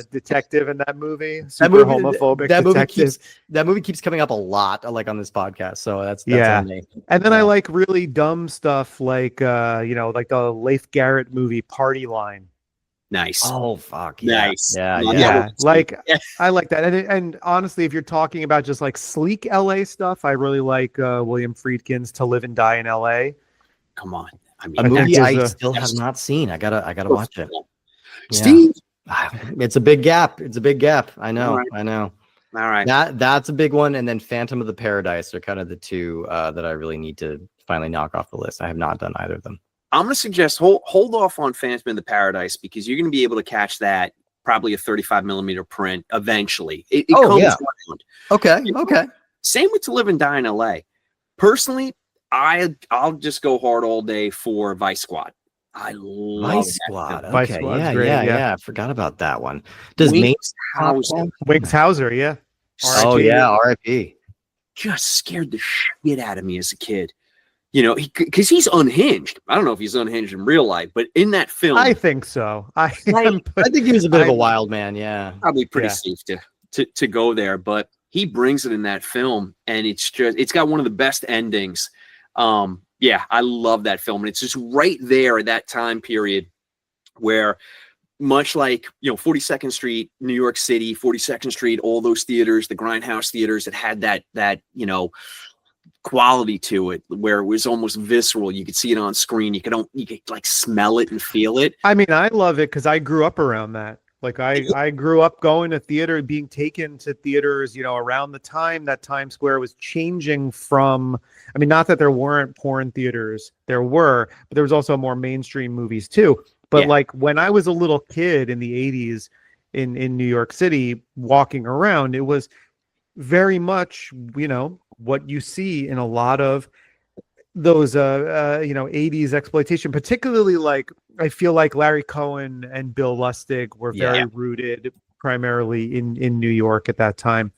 detective in that movie. Super homophobic detective. That movie keeps coming up a lot, like on this podcast. So that's amazing. And then I like really dumb stuff like like the Leif Garrett movie Party Line. Nice. Oh fuck. Nice. Yeah. I like that. And honestly, if you're talking about just like sleek LA stuff, I really like William Friedkin's To Live and Die in LA. Come on. I mean, a movie I still have not seen. I gotta watch it. Steve. It's a big gap. I know. All right. That's a big one. And then Phantom of the Paradise are kind of the two that I really need to finally knock off the list. I have not done either of them. I'm going to suggest hold off on Phantom of the Paradise because you're going to be able to catch that probably a 35 millimeter print eventually. It comes around. Okay. Same with To Live and Die in LA. Personally, I'll just go hard all day for Vice Squad. I love Vice Squad. Okay. Vice Squad's great. I forgot about that one. Does Wings Hauser, yeah. Oh yeah, R.I.P. Just scared the shit out of me as a kid. Because he's unhinged. I don't know if he's unhinged in real life, but in that film, I think so. I think he was a bit of a wild man. Yeah, probably pretty safe to go there, but he brings it in that film, and it's got one of the best endings. I love that film, and it's just right there at that time period where, much like 42nd Street, New York City, 42nd Street, all those theaters, the Grindhouse theaters that had that quality to it where it was almost visceral. You could see it on screen. You could like smell it and feel it. I mean, I love it because I grew up around that. Like I grew up going to theater, being taken to theaters, around the time that Times Square was changing from, I mean, not that there weren't porn theaters, there were, but there was also more mainstream movies too. But like when I was a little kid in the 80s in New York City walking around, it was very much, what you see in a lot of those 80s exploitation, particularly like I feel like Larry Cohen and Bill Lustig were very rooted primarily in New York at that time.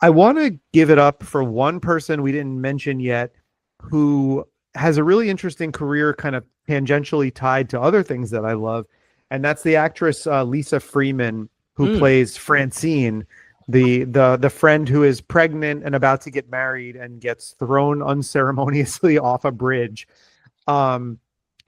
I want to give it up for one person we didn't mention yet who has a really interesting career kind of tangentially tied to other things that I love, and that's the actress Lisa Freeman, who plays Francine, the friend who is pregnant and about to get married and gets thrown unceremoniously off a bridge.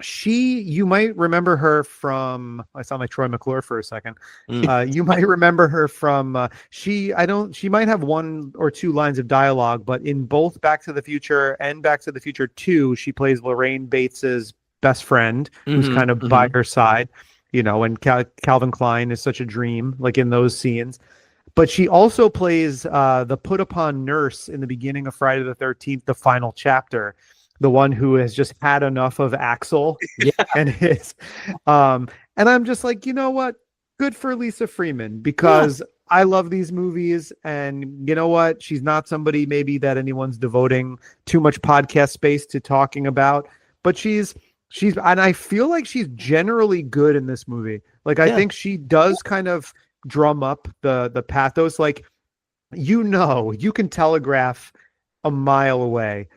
you might remember her from, I sound like Troy McClure for a second. Mm. You might remember her from, she might have one or two lines of dialogue, but in both Back to the Future and Back to the Future 2, she plays Lorraine Bates's best friend, who's kind of by her side, and Calvin Klein is such a dream, like in those scenes. But she also plays the put upon nurse in the beginning of Friday the 13th, the final chapter, the one who has just had enough of Axel and his and I'm just like, you know what? Good for Lisa Freeman, because I love these movies, and you know what? She's not somebody maybe that anyone's devoting too much podcast space to talking about, but she's and I feel like she's generally good in this movie. Like I think she does kind of drum up the pathos, like you can telegraph a mile away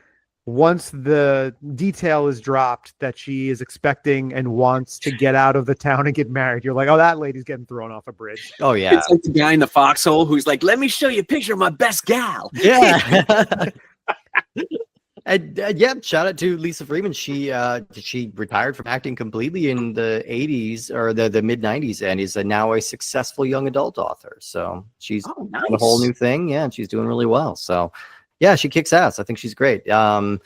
once the detail is dropped that she is expecting and wants to get out of the town and get married. You're like, oh, that lady's getting thrown off a bridge. Oh yeah, it's like the guy in the foxhole who's like, let me show you a picture of my best gal. Yeah. And yeah, shout out to Lisa Freeman. She retired from acting completely in the 80s or the mid 90s, and is now a successful young adult author. So she's nice. a whole new thing. Yeah, and she's doing really well. So yeah, she kicks ass. I think she's great. And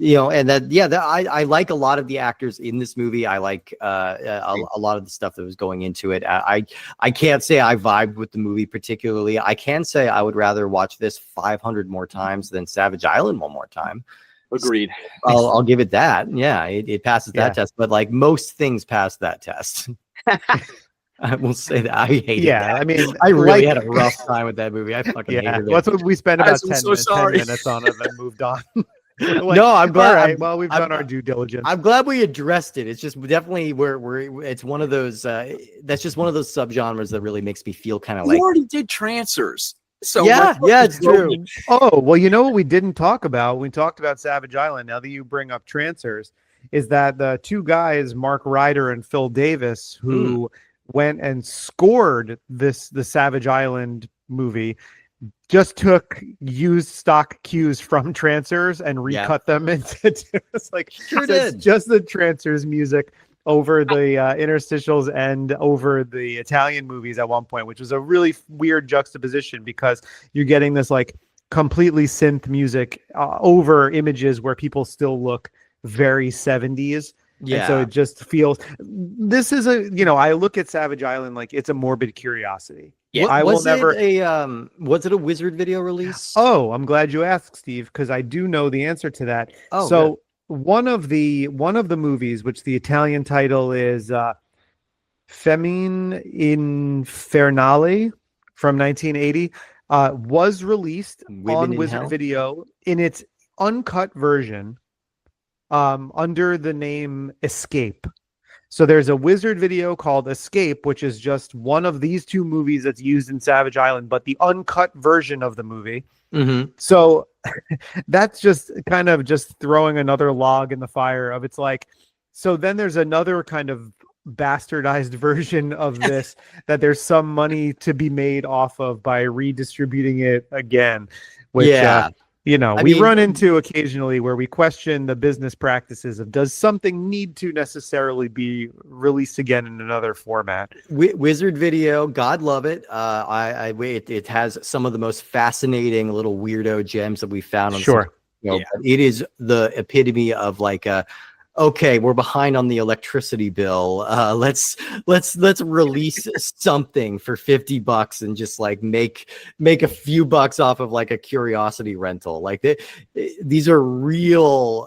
I like a lot of the actors in this movie. I like a lot of the stuff that was going into it. I can't say I vibed with the movie particularly. I can say I would rather watch this 500 more times than Savage Island one more time. Agreed. I'll give it that. Yeah, it passes that test. But like most things pass that test. I will say that I hated that. I mean, I really had a rough time with that movie. I fucking hated it. That's what we spent about 10 sorry. minutes on, and then moved on. Like, no, I'm glad. All right, well, we've done our due diligence. I'm glad we addressed it. It's just definitely it's one of those. That's just one of those subgenres that really makes me feel kind of like. We already did Trancers. So yeah, it's true. Oh, well, you know what we didn't talk about? We talked about Savage Island. Now that you bring up Trancers, is that the two guys, Mark Ryder and Phil Davis, who went and scored the Savage Island movie, just took used stock cues from Trancers and recut them into it's like just the Trancers music over the interstitials and over the Italian movies at one point, which was a really weird juxtaposition, because you're getting this like completely synth music over images where people still look very 70s. Yeah. And so it just feels, this is I look at Savage Island like it's a morbid curiosity. Yeah. Was it a Wizard video release? Oh, I'm glad you asked, Steve, because I do know the answer to that. Oh, so good. One of the movies, which the Italian title is Femmine Infernale from 1980, was released on Wizard Video in its uncut version under the name Escape. So there's a Wizard video called Escape, which is just one of these two movies that's used in Savage Island, but the uncut version of the movie. Mm-hmm. So that's just kind of just throwing another log in the fire of it's like, so then there's another kind of bastardized version of this that there's some money to be made off of by redistributing it again, which we run into occasionally where we question the business practices of, does something need to necessarily be released again in another format? Wizard Video, God love it. It has some of the most fascinating little weirdo gems that we found on it is the epitome of like okay, we're behind on the electricity bill. Let's release something for $50 and just like make a few bucks off of like a curiosity rental. Like these are real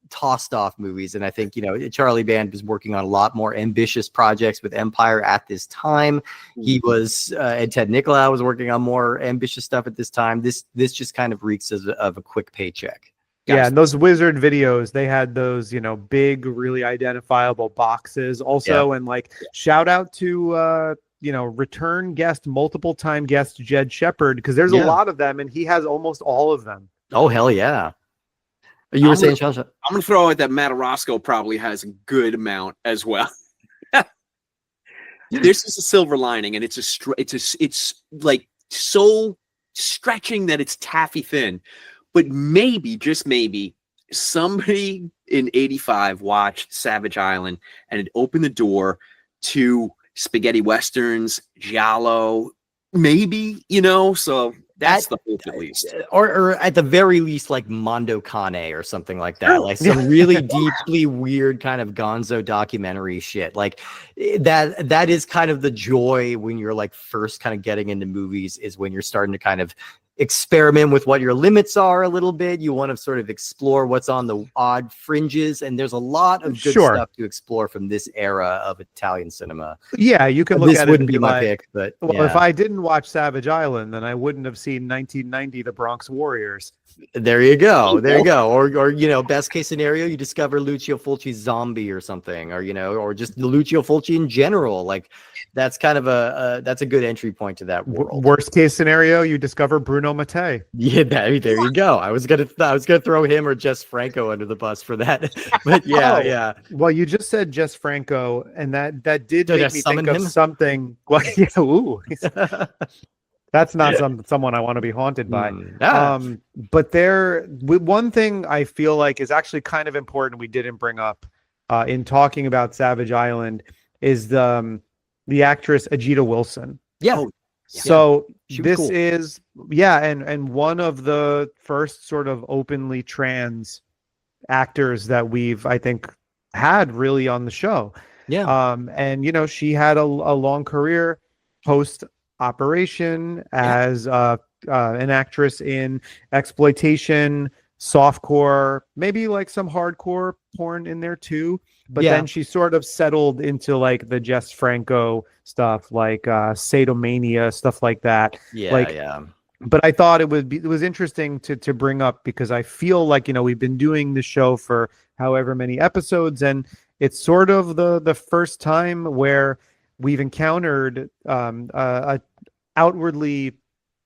tossed off movies. And I think, Charlie Band was working on a lot more ambitious projects with Empire at this time. He was, and Ted Nicolau was working on more ambitious stuff at this time. This just kind of reeks of a quick paycheck. Yeah, and those Wizard videos, they had those, big, really identifiable boxes also. And shout out to, return guest, multiple time guest Jed Shepard, because there's a lot of them and he has almost all of them. Oh, hell yeah. You were saying, Sean? I'm going to throw out that Matarosco probably has a good amount as well. This is a silver lining, and it's like so stretching that it's taffy thin. But maybe, just maybe, somebody in 85 watched Savage Island and it opened the door to spaghetti westerns, giallo, maybe, so that's the hope at least. Or at the very least, like Mondo Cane or something like that. Like some really deeply weird kind of gonzo documentary shit. Like that is kind of the joy when you're like first kind of getting into movies, is when you're starting to kind of experiment with what your limits are a little bit. You want to sort of explore what's on the odd fringes, and there's a lot of good stuff to explore from this era of Italian cinema. Yeah, you can look at it. This wouldn't be my pick, but if I didn't watch Savage Island, then I wouldn't have seen 1990 The Bronx Warriors. There you go. Or best case scenario, you discover Lucio Fulci's Zombie or something, or just Lucio Fulci in general. Like that's kind of that's a good entry point to that world. Worst case scenario, you discover Bruno Mattei. Yeah, there you go. I was gonna throw him or Jess Franco under the bus for that, but yeah. Well, you just said Jess Franco, and that did make me think of something. Well, yeah, ooh. That's not someone I want to be haunted by. But one thing I feel like is actually kind of important we didn't bring up in talking about Savage Island is the actress Ajita Wilson. Yeah. So this cool. is and one of the first sort of openly trans actors that we've, I think, had really on the show. Yeah. And she had a long career post Operation as an actress in exploitation, softcore, maybe like some hardcore porn in there too. But then she sort of settled into like the Jess Franco stuff, like Sadomania, stuff like that. But I thought it was interesting to bring up, because I feel like we've been doing the show for however many episodes, and it's sort of the first time where we've encountered a outwardly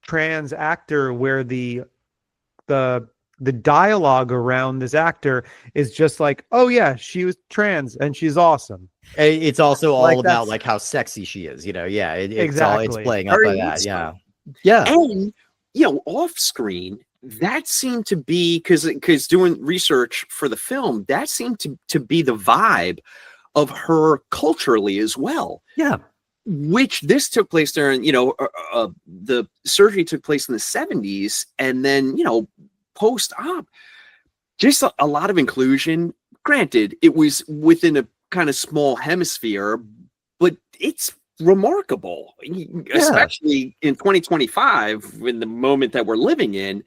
trans actor where the dialogue around this actor is just like, oh yeah, she was trans and she's awesome. It's also all about like how sexy she is, exactly. It's playing up by that. And off screen, that seemed to be, because doing research for the film, that seemed to be the vibe of her culturally as well. Yeah. Which this took place during, the surgery took place in the 70s, and then, post-op, just a lot of inclusion. Granted, it was within a kind of small hemisphere, but it's remarkable, especially in 2025, in the moment that we're living in.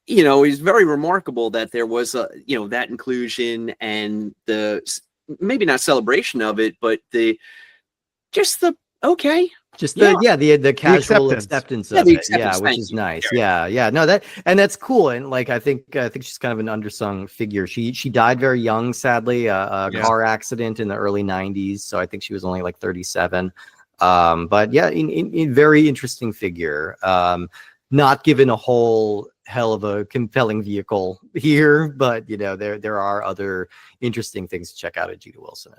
It's very remarkable that there was that inclusion and the maybe not celebration of it, but the casual acceptance of it, which is nice. No, that's cool, and like I think she's kind of an undersung figure. She died very young, sadly, a car accident in the early 90s, so I think she was only like 37. But in very interesting figure. Not given a whole hell of a compelling vehicle here, but there are other interesting things to check out at Ajita Wilson.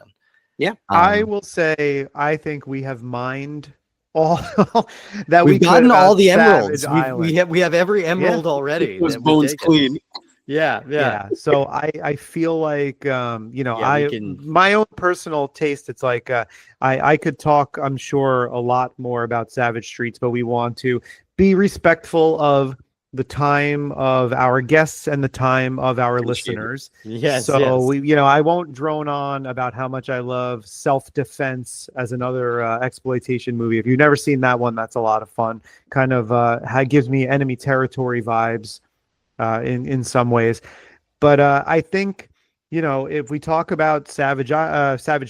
I will say I think we have mined all that we've gotten all the emeralds. We have every emerald already. It was bones clean. Yeah. So I feel like my own personal taste. It's like I could talk, I'm sure, a lot more about Savage Streets, but we want to be respectful of the time of our guests and the time of our listeners. I won't drone on about how much I love Self-Defense as another exploitation movie. If you've never seen that one, that's a lot of fun. Kind of gives me Enemy Territory vibes in some ways. But I think if we talk about Savage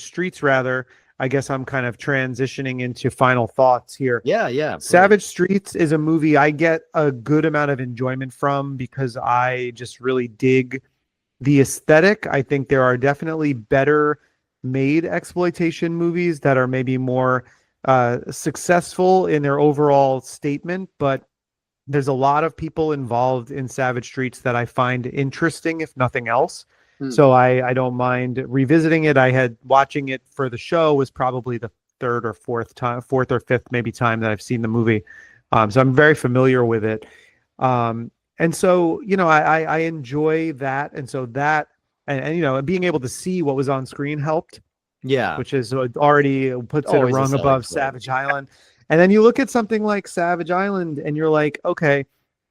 Streets, rather, I guess I'm kind of transitioning into final thoughts here. Yeah. Savage Streets is a movie I get a good amount of enjoyment from, because I just really dig the aesthetic. I think there are definitely better made exploitation movies that are maybe more successful in their overall statement, but there's a lot of people involved in Savage Streets that I find interesting, if nothing else. So I don't mind revisiting it. I had watching it for the show was probably the fourth or fifth maybe time that I've seen the movie. So I'm very familiar with it. And so, I enjoy that. And so that, and being able to see what was on screen helped, Yeah. which is already puts it a Always a rung selling above point. Savage Island. And then you look at something like Savage Island and you're like, okay,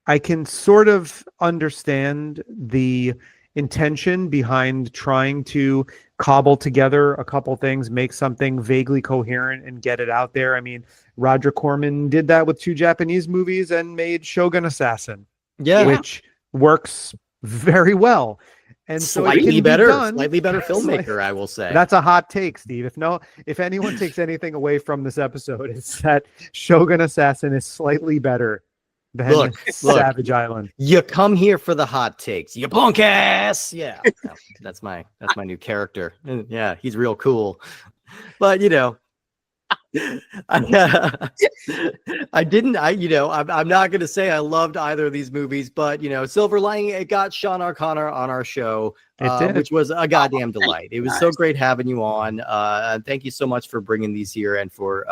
I can sort of understand the intention behind trying to cobble together a couple things, make something vaguely coherent and get it out there. I mean, Roger Corman did that with 2 Japanese movies and made Shogun Assassin, Yeah. which works very well. And so it can be done. Slightly better filmmaker, I will say. That's a hot take, Steve. If anyone takes anything away from this episode, it's that Shogun Assassin is slightly better than Savage Island. You come here for the hot takes, you punk ass. Yeah, that's my new character. Yeah, he's real cool. But I'm not going to say I loved either of these movies, but Silver Lining, it got Sean O'Connor on our show, which was a goddamn delight. It was so great having you on. Thank you so much for bringing these here and for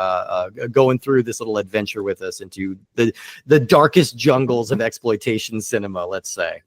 going through this little adventure with us into the darkest jungles of exploitation cinema, let's say.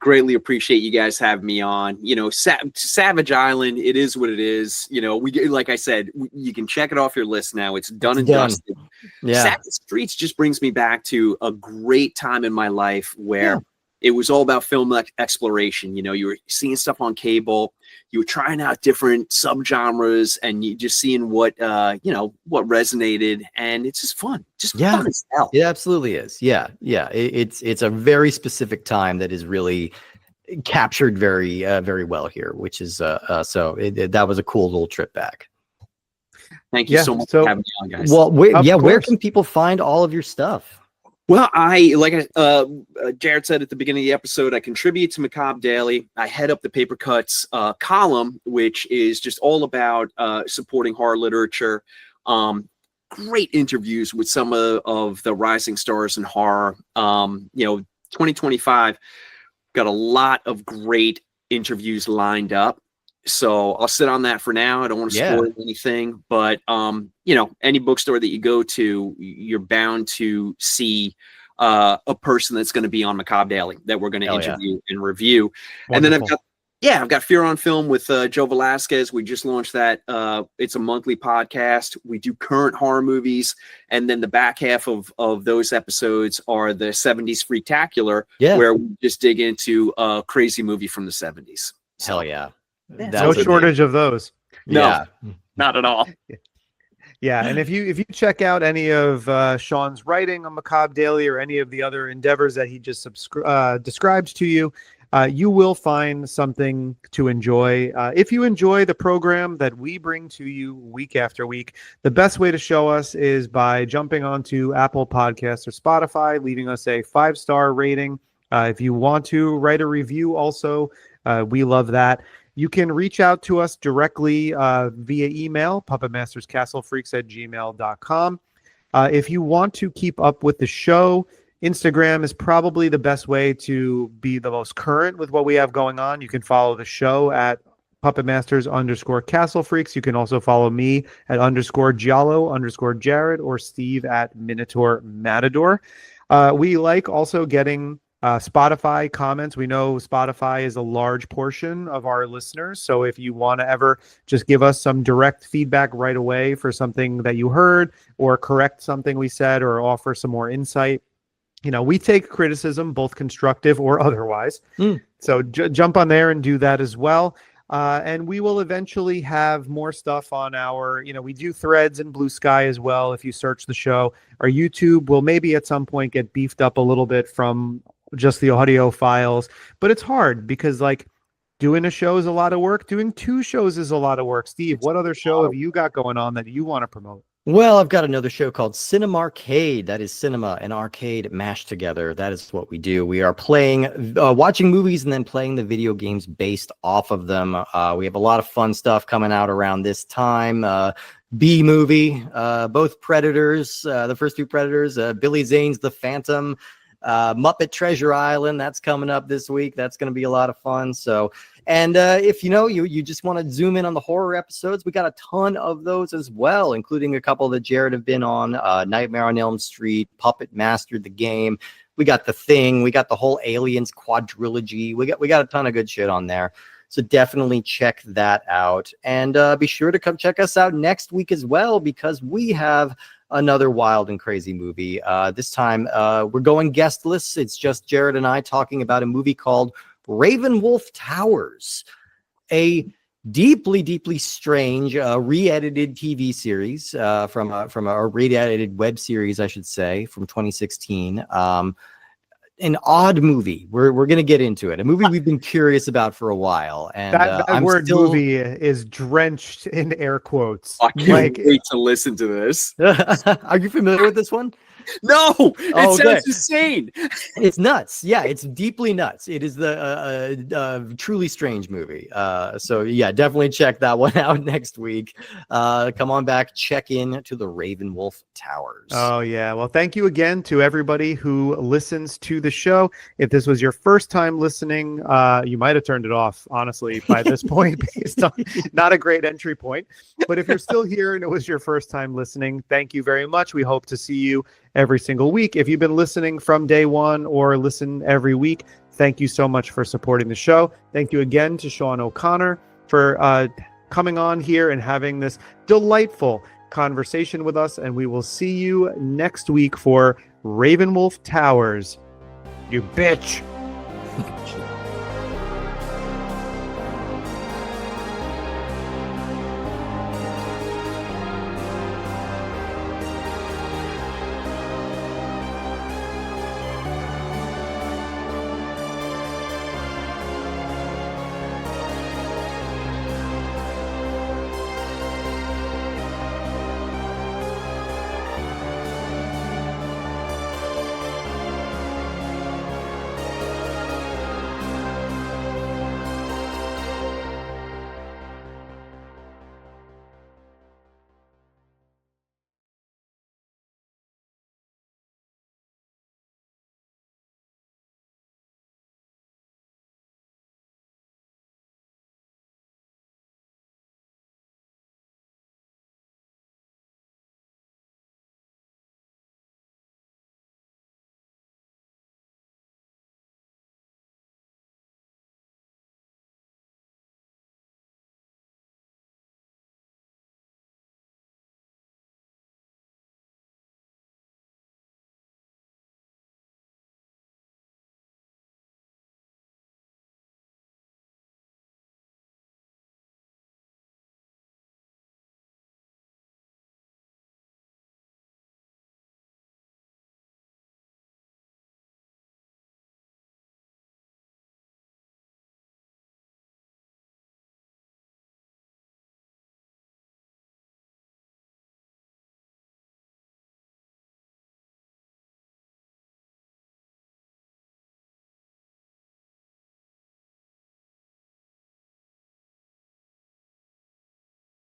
Greatly appreciate you guys having me on. Savage Island, it is what it is. Like I said, you can check it off your list now. It's done and dusted. Yeah. Savage Streets just brings me back to a great time in my life where it was all about film exploration. You were seeing stuff on cable, you were trying out different subgenres, and you just seeing what resonated, and it's just fun. Fun as hell. It absolutely is. Yeah. It's a very specific time that is really captured very very well here, which is that was a cool little trip back. Thank you so much for having me on, guys. Well, where can people find all of your stuff? Well, Jared said at the beginning of the episode, I contribute to Macabre Daily. I head up the Paper Cuts column, which is just all about supporting horror literature. Great interviews with some of the rising stars in horror. 2025 got a lot of great interviews lined up. So I'll sit on that for now. I don't want to spoil anything, but any bookstore that you go to, you're bound to see a person that's going to be on Macabre Daily that we're going to interview and review. Wonderful. And then I've got Fear on Film with Joe Velasquez. We just launched that. It's a monthly podcast. We do current horror movies, and then the back half of those episodes are the 70s Freaktacular, where we just dig into a crazy movie from the 70s. So, hell yeah. No shortage of those. No, not at all. Yeah, and if you check out any of Sean's writing on Macabre Daily or any of the other endeavors that he just describes to you, you will find something to enjoy. If you enjoy the program that we bring to you week after week, the best way to show us is by jumping onto Apple Podcasts or Spotify, leaving us a 5-star rating. If you want to write a review also, we love that. You can reach out to us directly via email, puppetmasterscastlefreaks@gmail.com. If you want to keep up with the show, Instagram is probably the best way to be the most current with what we have going on. You can follow the show at puppetmasters_castlefreaks. You can also follow me at _Giallo_Jared or Steve at Minotaur Matador. We like also getting Spotify comments. We know Spotify is a large portion of our listeners. So if you want to ever just give us some direct feedback right away for something that you heard, or correct something we said, or offer some more insight, we take criticism, both constructive or otherwise. So jump on there and do that as well. And we will eventually have more stuff on our, we do Threads and Blue Sky as well. If you search the show, our YouTube will maybe at some point get beefed up a little bit from just the audio files, but it's hard because doing a show is a lot of work. Doing 2 shows is a lot of work. Steve, what other show have you got going on that you want to promote? Well, I've got another show called Cinemarcade. That is cinema and arcade mashed together. That is what we do. We are watching movies and then playing the video games based off of them. We have a lot of fun stuff coming out around this time. B movie, both Predators, the first 2 Predators, Billy Zane's The Phantom, Muppet Treasure Island. That's coming up this week. That's going to be a lot of fun. So And if you just want to zoom in on the horror episodes, we got a ton of those as well, including a couple that Jared have been on, Nightmare on Elm Street, Puppet Mastered the Game. We got The Thing. We got the whole Aliens quadrilogy. We got a ton of good shit on there. So definitely check that out. And be sure to come check us out next week as well, because we have another wild and crazy movie. This time we're going guestless. It's just Jared and I talking about a movie called Ravenwolf Towers, a deeply, deeply strange re-edited TV series from a re-edited web series, I should say, from 2016. An odd movie. We're going to get into it. A movie we've been curious about for a while. And that I'm word still... movie is drenched in air quotes. I can't wait to listen to this. Are you familiar with this one? No, it sounds insane. It's nuts. Yeah, it's deeply nuts. It is the truly strange movie. So yeah, definitely check that one out next week. Come on back, check in to the Ravenwolf Towers. Oh yeah. Well, thank you again to everybody who listens to the show. If this was your first time listening, you might have turned it off, honestly, by this point, based on not a great entry point. But if you're still here and it was your first time listening, thank you very much. We hope to see you every single week. If you've been listening from day one or listen every week, thank you so much for supporting the show. Thank you again to Sean O'Connor for coming on here and having this delightful conversation with us. And we will see you next week for Ravenwolf Towers. You bitch.